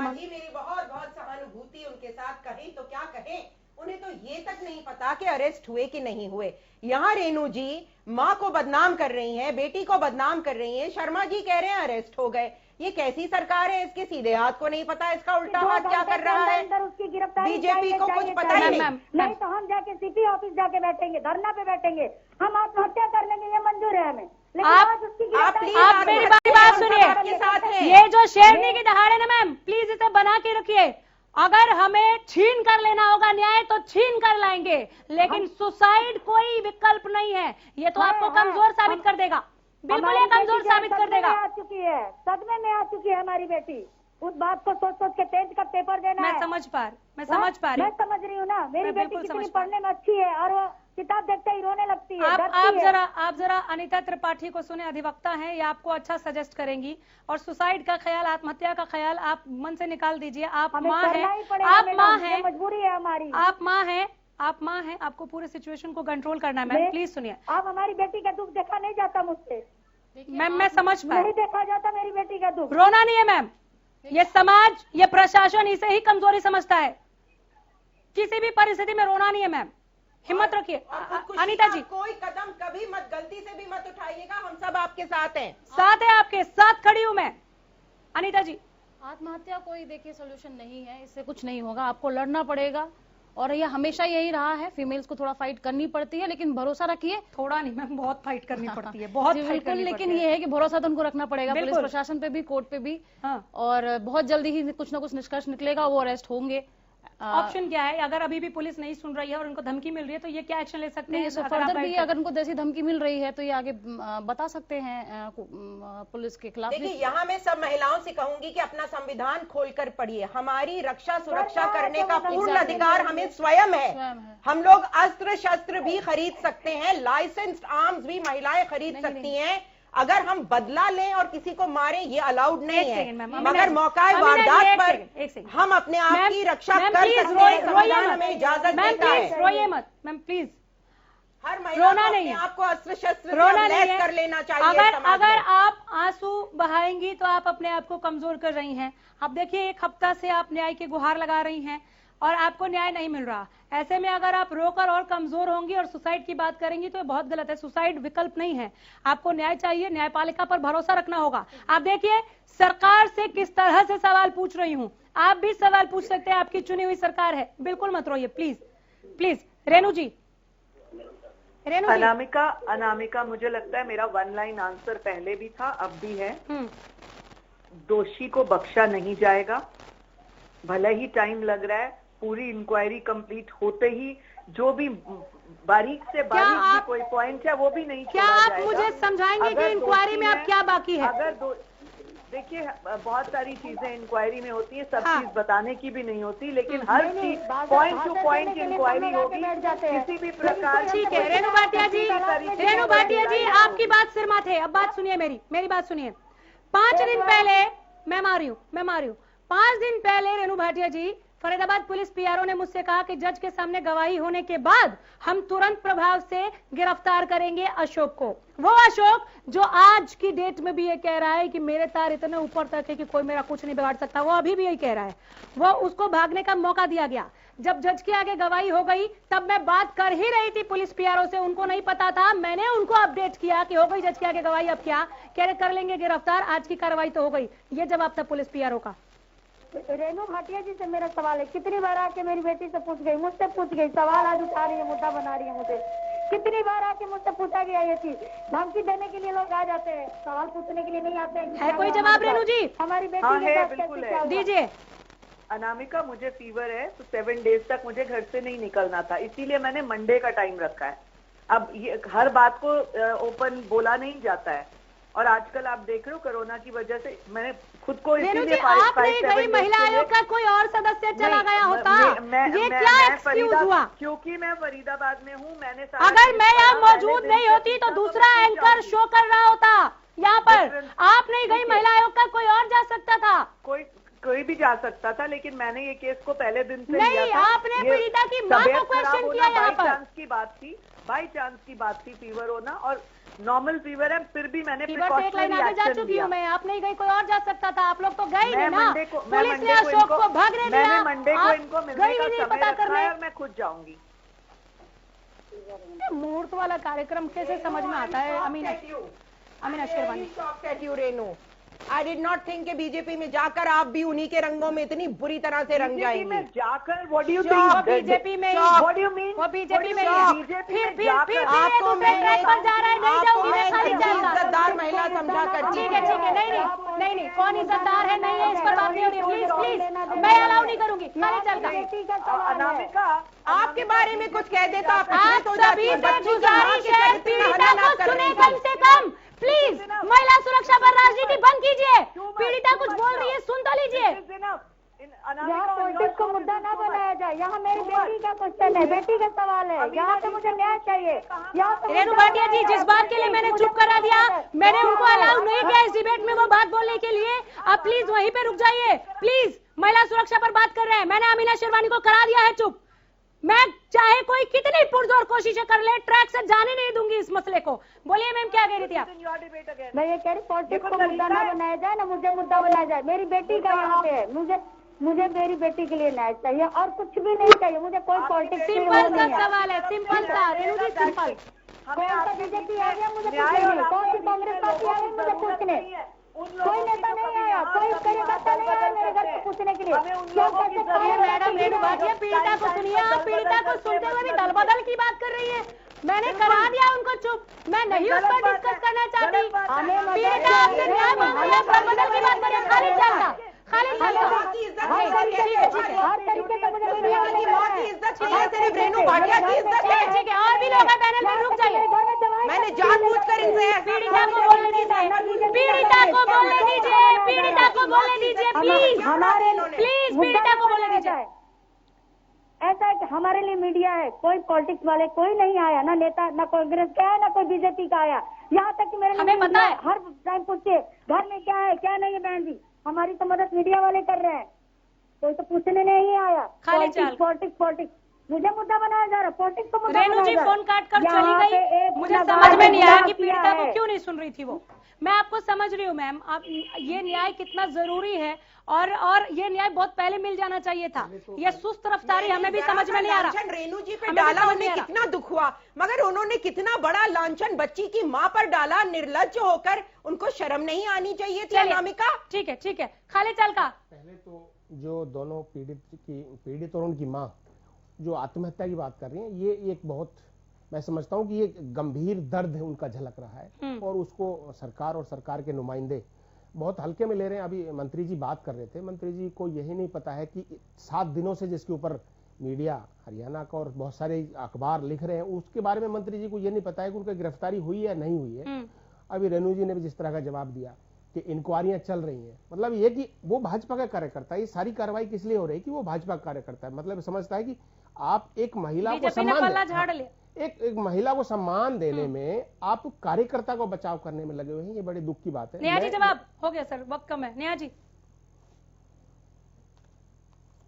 मेरी बहुत सहानुभूति उनके साथ, कहें तो क्या कहें, उन्हें तो ये तक नहीं पता कि अरेस्ट हुए कि नहीं हुए। यहाँ रेणु जी माँ को बदनाम कर रही हैं, बेटी को बदनाम कर रही हैं, शर्मा जी कह रहे हैं अरेस्ट हो गए। ये कैसी सरकार है, इसके सीधे हाथ को नहीं पता, इसका उल्टा हाथ क्या कर रहा है? उसकी गिरफ्तारी बीजेपी को कुछ पता ही नहीं तो हम जाके सीपी ऑफिस जाके बैठेंगे, धरना पे बैठेंगे, हम आत्महत्या कर लेंगे, ये मंजूर है हमें। आप मेरी बात सुनिए, ये जो शेरनी की दहाड़ है ना मैम, प्लीज इसे बना के रखिए। अगर हमें छीन कर लेना होगा न्याय तो छीन कर लाएंगे, लेकिन सुसाइड कोई विकल्प नहीं है। ये तो आपको कमजोर साबित कर देगा, बिल्कुल ये कमजोर साबित कर देगा। आ चुकी है, सदमे में आ चुकी है हमारी बेटी। उस बात को सोच सोच के 10th का पेपर देना मैं है। समझ पा रही मैं समझ रही हूँ ना, मेरी बेटी कितनी पढ़ने में अच्छी है और वो किताब देखते ही रोने लगती है। आप जरा अनीता त्रिपाठी को सुने, अधिवक्ता हैं, ये आपको अच्छा सजेस्ट करेंगी। और सुसाइड का ख्याल, आत्महत्या का ख्याल आप मन से निकाल दीजिए। आप माँ हैं, मजबूरी है हमारी। आप माँ हैं, आपको पूरे सिचुएशन को कंट्रोल करना है। मैम प्लीज सुनिए। आप हमारी बेटी का दुख देखा नहीं जाता मुझसे। मैम मैं समझ पा रही, नहीं देखा जाता मेरी बेटी का दुख। रोना नहीं है मैम, ये समाज, ये प्रशासन इसे ही कमजोरी समझता है। किसी भी परिस्थिति में रोना नहीं है मैम, हिम्मत रखिए। अनीता जी, कोई कदम कभी मत, गलती से भी मत उठाइएगा, हम सब आपके साथ हैं। साथ है, आपके साथ खड़ी हूं मैं। अनीता जी, आत्महत्या कोई देखिए सोल्यूशन नहीं है, इससे कुछ नहीं होगा, आपको लड़ना पड़ेगा और ये हमेशा यही रहा है, फीमेल्स को थोड़ा फाइट करनी पड़ती है, लेकिन भरोसा रखिए। थोड़ा नहीं मैम, बहुत फाइट करनी पड़ती है, बहुत फाइट करनी लेकिन पड़ती ये है कि भरोसा तो उनको रखना पड़ेगा, पुलिस प्रशासन पे भी, कोर्ट पे भी। और बहुत जल्दी ही कुछ ना कुछ निष्कर्ष निकलेगा, वो अरेस्ट होंगे। ऑप्शन क्या है, अगर अभी भी पुलिस नहीं सुन रही है और उनको धमकी मिल रही है तो ये क्या एक्शन ले सकते हैं? फर्दर भी अगर उनको जैसी धमकी मिल रही है तो ये आगे बता सकते हैं पुलिस के खिलाफ। देखिए, यहाँ मैं सब महिलाओं से कहूंगी कि अपना संविधान खोलकर पढ़िए। हमारी रक्षा सुरक्षा करने का पूर्ण अधिकार हमें स्वयं है। हम लोग अस्त्र शस्त्र भी खरीद सकते हैं, लाइसेंस्ड आर्म्स भी महिलाएं खरीद सकती हैं। अगर हम बदला लें और किसी को मारें, ये अलाउड नहीं है, मगर मौका वारदात पर हम अपने आप की रक्षा कर सकते हैं। संविधान हमें इजाजत देता है। रोइए मत मैम प्लीज, हर महिला को अपने आप को अस्त्र शस्त्र लैस कर लेना चाहिए। अगर आप आंसू बहाएंगी तो आप अपने आप को कमजोर कर रही हैं। अब देखिए, एक हफ्ता से आप न्याय की गुहार लगा रही हैं और आपको न्याय नहीं मिल रहा। ऐसे में अगर आप रोकर और कमजोर होंगी और सुसाइड की बात करेंगी तो ये बहुत गलत है। सुसाइड विकल्प नहीं है, आपको न्याय चाहिए, न्यायपालिका पर भरोसा रखना होगा। आप देखिए, सरकार से किस तरह से सवाल पूछ रही हूँ, आप भी सवाल पूछ सकते हैं, आपकी चुनी हुई सरकार है। बिल्कुल मत रोइए प्लीज प्लीज। रेणु जी, अनामिका, मुझे लगता है मेरा वन लाइन आंसर पहले भी था, अब भी है। दोषी को बख्शा नहीं जाएगा, भले ही टाइम लग रहा है। पूरी इंक्वायरी कंप्लीट होते ही जो भी बारीक से बारीक भी कोई पॉइंट है वो भी नहीं छोड़ा जाएगा। क्या आप मुझे समझाएंगे कि इंक्वायरी में अब क्या बाकी है? देखिए, बहुत सारी चीजें इंक्वायरी में होती है, सब चीज बताने की भी नहीं होती, लेकिन हर चीज पॉइंट टू पॉइंट इंक्वायरी होगी किसी भी प्रकार। ठीक है रेणु भाटिया जी, आपकी बात सिर माथे। अब बात सुनिए, मेरी बात सुनिए। 5 दिन पहले मैं मारी हूँ 5 दिन पहले रेणु भाटिया जी, फरीदाबाद पुलिस पीआरओ ने मुझसे कहा कि जज के सामने गवाही होने के बाद हम तुरंत प्रभाव से गिरफ्तार करेंगे अशोक को। वो अशोक जो आज की डेट में भी ये कह रहा है कि मेरे तार इतने ऊपर तक है कि कोई मेरा कुछ नहीं बिगाड़ सकता, वो अभी भी यही कह रहा है। वो उसको भागने का मौका दिया गया। जब जज के आगे गवाही हो गई तब मैं बात कर ही रही थी पुलिस पीआरओ से, उनको नहीं पता था। मैंने उनको अपडेट किया कि हो गई जज के आगे गवाही, अब क्या कह रहे, कर लेंगे गिरफ्तार, आज की कार्रवाई तो हो गई। ये जवाब था पुलिस पीआरओ का। रेणु भाटिया जी से मेरा सवाल है, कितनी बार आके मेरी बेटी से पूछ गई, मुझसे पूछ गई, सवाल आज उठा रही है, मुद्दा बना रही है मुझे। कितनी बार आके मुझसे पूछा गया ये चीज। धमकी देने के लिए लोग आ जाते हैं, सवाल पूछने के लिए नहीं आते हैं। है कोई जवाब रेणु जी? हमारी बेटी के साथ बिल्कुल कैसे है। दीजिए। अनामिका, मुझे फीवर है तो 7 डेज तक मुझे घर से नहीं निकलना था, इसीलिए मैंने मंडे का टाइम रखा है। अब ये हर बात को ओपन बोला नहीं जाता है, और आजकल आप देख रहे हो कोरोना की वजह से मैंने खुद को इसीलिए आप नहीं गई, महिला आयोग का कोई और सदस्य चला गया होता। ये क्या एक्सक्यूज हुआ? क्योंकि मैं फरीदाबाद में हूँ, मैंने अगर मैं यहाँ मौजूद नहीं होती तो दूसरा एंकर शो कर रहा होता यहाँ पर। आप नहीं गई, महिला आयोग का कोई और जा सकता था। कोई भी जा सकता था, लेकिन मैंने ये केस को पहले दिन से नहीं, आपने पीड़िता की मां को क्वेश्चन किया यहाँ पर। बाई चांस की बात थी फीवर होना, और नॉर्मल फीवर है, फिर भी मैंने प्रिकॉशनरी एक्शन जा चुकी हूँ मैं। आप नहीं गई, कोई और जा सकता था। आप लोग तो गए नहीं ना, पुलिस ने अशोक को भागने दिया। मैंने मंडे को इनको मिलने का समय रखा है और मैं खुद जाऊंगी। मुहूर्त वाला कार्यक्रम कैसे समझ में आता है? Amina sherwani. Renu, I did not think कि बीजेपी में जाकर आप भी उन्हीं के रंगों में इतनी बुरी तरह से रंग जाएंगे। जाकर what do you think? BJP में व्हाट डू यू मीन? वो बीजेपी में फिर आपको मैं पर जा रहा है, नहीं जाऊंगी मैं, खाली जाऊंगा। इज्जतदार महिला समझा कर। ठीक है नहीं, कौन इज्जतदार है नहीं है इस पर बात नहीं होती। प्लीज मैं अलाउ नहीं करूंगी, खाली चलता। अनामिका, आपके बारे में कुछ कह देता आप सभी से गुजारिश है, पीड़िता को सुने कम से कम प्लीज। महिला सुरक्षा पर राजनीति बंद कीजिए। पीड़िता कुछ बोल रही है, सुन तो लीजिए। यहाँ पॉलिटिक्स को मुद्दा ना बनाया जाए। यहाँ मेरी बेटी का क्वेश्चन है, बेटी का सवाल है, यहाँ पे मुझे न्याय चाहिए। रेणु भाटिया जी, जिस बात के लिए मैंने चुप करा दिया, मैंने उनको अलाउ नहीं किया इस डिबेट में वो बात बोलने के लिए। आप प्लीज वहीं पे रुक जाइए, प्लीज। महिला सुरक्षा पर बात कर रहे हैं, मैंने अमीना शेरवानी को करा दिया है चुप। मैं चाहे कोई कितनी पुरजोर कोशिशें कर ले, ट्रैक से जाने नहीं दूंगी इस मसले को। बोलिए मैम, क्या कह रही थी आप? मैं ये कह रही पॉलिटिक्स को मुद्दा ना बनाया जाए ना, मुझे मुद्दा बनाया जाए। मेरी बेटी का यहाँ पे है, मुझे मेरी बेटी के लिए न्याय चाहिए और कुछ भी नहीं चाहिए मुझे। कोई पॉलिटिक्स सिंपल सा सवाल है, सिंपल सा। रेणु जी सिंपल। कौन सा बीजेपी आ गया मुझे पूछने, कौन सी कांग्रेस पार्टी आ गई मुझे पूछने, कोई नेता नहीं आया, कोई कार्यकर्ता नहीं आया मेरे घर पे पूछने के लिए। मैडम रेणु भाटिया, पीड़िता को सुनिए। आप पीड़िता को सुनते हुए भी दल बदल की बात कर रही है। मैंने करा दिया उनको चुप, मैं नहीं उस पर डिस्कस करना चाहती। पीड़िता आपसे न्याय मांग रही है, दल बदल की बात करें। खाली चलता हर तरीके का मुझे रेणु भाटिया की इज्जत है। ठीक है, और भी लोग हैं पैनल में, रुक जाइए। मैंने जानबूझकर इनसे पीड़िता को बोलने दीजिए, पीड़िता को बोलने दीजिए, पीड़िता को बोलने दीजिए, प्लीज प्लीज पीड़िता को बोलने दीजिए। ऐसा है कि हमारे लिए मीडिया है, कोई पॉलिटिक्स वाले कोई नहीं आया, ना नेता, ना कांग्रेस का है, ना कोई बीजेपी का आया। यहाँ तक कि मेरे हमें पता है, हर टाइम पूछते घर में क्या है क्या नहीं है। बहन जी, हमारी तो मदद मीडिया वाले कर रहे हैं, कोई तो पूछने नहीं आया। पॉलिटिक्स मुझे मुद्दा बनाया जा रहा है, पॉलिटिक्स को मुद्दा। रेणु जी फोन काट कर चली गई, मुझे समझ में नहीं आया कि पीड़िता को क्यों नहीं सुन रही थी वो। मैं आपको समझ रही हूँ मैम, आप ये न्याय कितना जरूरी है और ये न्याय बहुत पहले मिल जाना चाहिए था। ये सुस्त रफ्तारी हमें भी समझ में नहीं आ रहा। रेणु जी पे डाला, उन्हें कितना दुख हुआ, मगर उन्होंने कितना बड़ा लांछन बच्ची की माँ पर डाला। निर्लज्ज होकर उनको शर्म नहीं आनी चाहिए थी अनामिका। ठीक है, खाली चल का। पहले तो जो दोनों पीड़ित और उनकी माँ जो आत्महत्या की बात कर रही हैं, ये एक बहुत, मैं समझता हूँ कि ये गंभीर दर्द है उनका झलक रहा है और उसको सरकार और सरकार के नुमाइंदे बहुत हल्के में ले रहे हैं। अभी मंत्री जी बात कर रहे थे, मंत्री जी को यही नहीं पता है कि 7 दिनों से जिसके ऊपर मीडिया हरियाणा का और बहुत सारे अखबार लिख रहे हैं, उसके बारे में मंत्री जी को ये नहीं पता है कि उनकी गिरफ्तारी हुई है नहीं हुई है। अभी रेणु जी ने भी जिस तरह का जवाब दिया कि इंक्वायरियां चल रही हैं, मतलब ये कि वो भाजपा का कार्यकर्ता है। ये सारी कार्रवाई किस लिए हो रही है कि वो भाजपा का कार्यकर्ता है, मतलब समझता है कि आप एक महिला को सम्मान, एक महिला को सम्मान देने में आप कार्यकर्ता को बचाव करने में लगे हुए हैं। ये बड़े दुख की बात है। नेहा जी जवाब हो गया सर, वक्त कम है। नेहा जी,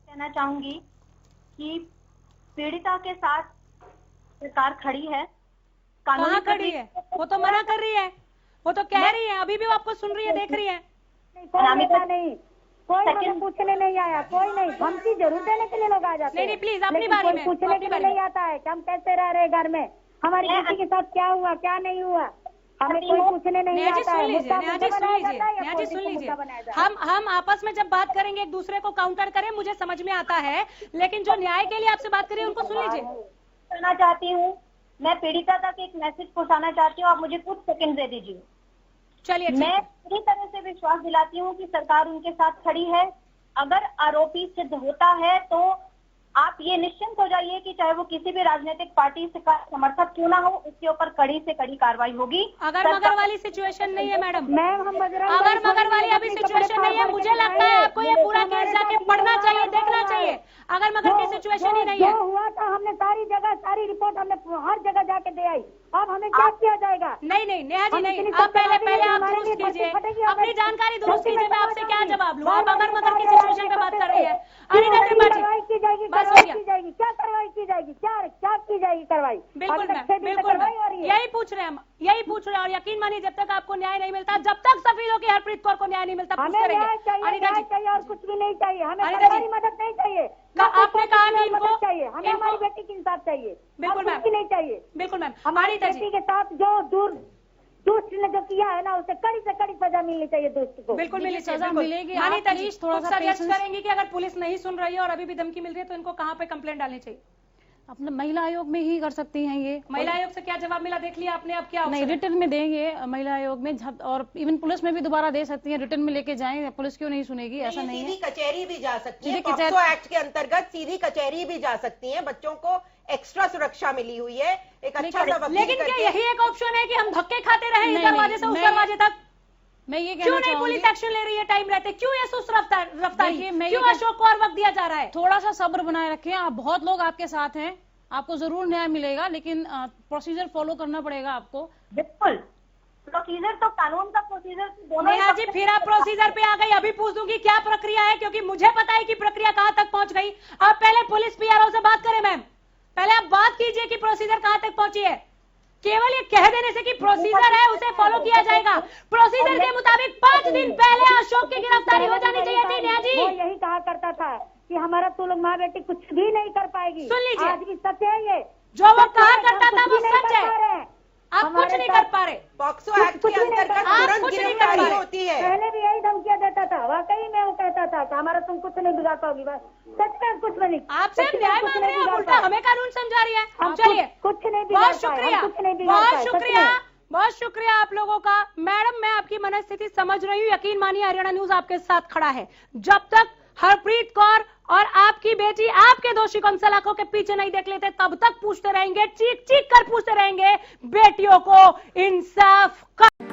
कहना चाहूंगी कि पीड़िता के साथ सरकार खड़ी है। कहाँ खड़ी है? वो तो मना कर रही है, वो तो कह रही है, अभी भी वो आपको सुन रही है, देख रही है। नहीं, कोई हमें पूछने नहीं आया, कोई नहीं। धमकी जरूर देने के लिए लोग आ जाते हैं। नहीं प्लीज अपनी बारी में पूछने के लिए नहीं आता है कि हम कैसे रह रहे घर में, हमारी बेटी के साथ क्या हुआ क्या नहीं हुआ, हमें कोई पूछने नहीं आता है। नेहा जी सुन लीजिए, हम आपस में जब बात करेंगे एक दूसरे को काउंटर करें, मुझे समझ में आता है, लेकिन जो न्याय के लिए आपसे बात करिए उनको सुन लीजिए। करना चाहती हूँ, मैं पीड़िता तक एक मैसेज पहुँचाना चाहती हूँ, आप मुझे कुछ सेकंड दे दीजिए। चलिए, मैं पूरी तरह से विश्वास दिलाती हूँ कि सरकार उनके साथ खड़ी है। अगर आरोपी सिद्ध होता है तो आप ये निश्चिंत हो जाइए कि चाहे वो किसी भी राजनीतिक पार्टी से का समर्थक क्यों ना हो, उसके ऊपर कड़ी से कड़ी कार्रवाई होगी। अगर मगर वाली सिचुएशन नहीं है मैडम, अगर मगर वाली अभी सिचुएशन नहीं है, मुझे लगता है आपको ये पूरा केस जाके पढ़ना चाहिए, देखना चाहिए। अगर मगर की सिचुएशन ही नहीं है, हुआ था हमने सारी जगह सारी रिपोर्ट हमने हर जगह जाके दे आई। अब हमें क्या किया जाएगा? नहीं नेहा जी नहीं, आप पहले आप दुरुस्त कीजिए, अपनी जानकारी दुरुस्त कीजिए। मैं आपसे क्या जवाब लूँ? आप अगर मगर की सिचुएशन पे बात कर रही है। अनिता त्रिपाठी, बस हो गया। क्या कार्रवाई की जाएगी? क्या की जाएगी कार्रवाई? बिल्कुल यही पूछ रहे हैं हम, यही पूछ रहे हैं। और यकीन मानिए, जब तक आपको न्याय नहीं मिलता, जब तक सफीरों की हरप्रीत कौर को न्याय नहीं मिलता, हमें न्याय चाहिए और कुछ भी नहीं चाहिए। हमें सरकारी मदद नहीं चाहिए। आपने कहा कि इनको चाहिए, हमें हमारी बेटी के इंसाफ चाहिए। बिल्कुल मैम, नहीं चाहिए। बिल्कुल मैम, हमारी बेटी के साथ जो दुष्ट ने जो किया है ना, उसे कड़ी से कड़ी सजा मिलनी चाहिए दुष्ट को। बिल्कुल मिलनी चाहिए, सजा मिलेगी। अनिता जी थोड़ा सा सजेस्ट करेंगी कि अगर पुलिस नहीं सुन रही है और अभी भी धमकी मिल रही है तो इनको कहाँ पे कंप्लेंट डालनी चाहिए? अपने महिला आयोग में ही कर सकती हैं। ये महिला आयोग से क्या जवाब मिला देख लिया आपने? अब क्या नहीं, रिटर्न में देंगे महिला आयोग में, और इवन पुलिस में भी दोबारा दे सकती हैं। रिटर्न में लेके जाएं, पुलिस क्यों नहीं सुनेगी? ऐसा नहीं है। सीधी कचहरी भी जा सकती है, पॉक्सो एक्ट के अंतर्गत सीधी कचहरी भी जा सकती है। बच्चों को एक्स्ट्रा सुरक्षा मिली हुई है, एक अच्छा सा वकील। लेकिन क्या यही एक ऑप्शन है कि हम धक्के खाते रहे इस दरवाजे से उस दरवाजे तक? मैं ये क्यों नहीं पुलिस एक्शन ले रही है टाइम रहते? क्यों ये सुस्त रफ्तारी? क्यों अशोक को और वक्त दिया जा रहा है? थोड़ा सा सब्र बनाए रखें, आप बहुत लोग आपके साथ हैं, आपको जरूर न्याय मिलेगा, लेकिन प्रोसीजर फॉलो करना पड़ेगा आपको। बिल्कुल, प्रोसीजर तो कानून का प्रोसीजर दोनों। नेहा जी फिर आप प्रोसीजर पे आ गई। अभी पूछ दूंगी क्या प्रक्रिया है, क्योंकि मुझे पता है कि प्रक्रिया कहां तक पहुंच गई। आप पहले पुलिस पीआरओ से बात करें मैम, पहले आप बात कीजिए कि प्रोसीजर कहां तक पहुंची है। केवल ये कह देने से कि प्रोसीजर है उसे फॉलो किया जाएगा। प्रोसीजर के मुताबिक 5 दिन पहले अशोक की गिरफ्तारी हो जानी चाहिए थी। नेहा जी वो यही कहा करता था कि हमारा तू लोग माँ बेटी कुछ भी नहीं कर पाएगी। सुन लीजिए, आज भी सच है ये जो वो कहा करता था, वो सच है। आप कुछ नहीं कर पा रहे। पॉक्सो एक्ट के अंतर्गत तुरंत गिरफ्तारी होती है। पहले भी यही धमकियां देता था, वाकई में वो कहता था बिगाड़ता, हमारा तुम कुछ नहीं बिगाड़ पाओगी, बस सच में कुछ नहीं। आपसे न्याय मांग रहे हैं, उल्टा हमें कानून समझा रही है। हम चलिए, कुछ नहीं, बहुत शुक्रिया, बहुत शुक्रिया, बहुत शुक्रिया आप लोगों का। मैडम मैं आपकी मनस्थिति समझ रही हूँ, यकीन मानिए हरियाणा न्यूज आपके साथ खड़ा है। जब तक हरप्रीत कौर और आपकी बेटी आपके दोषी को हम सलाखों के पीछे नहीं देख लेते, तब तक पूछते रहेंगे, चीख चीख कर पूछते रहेंगे बेटियों को इंसाफ का।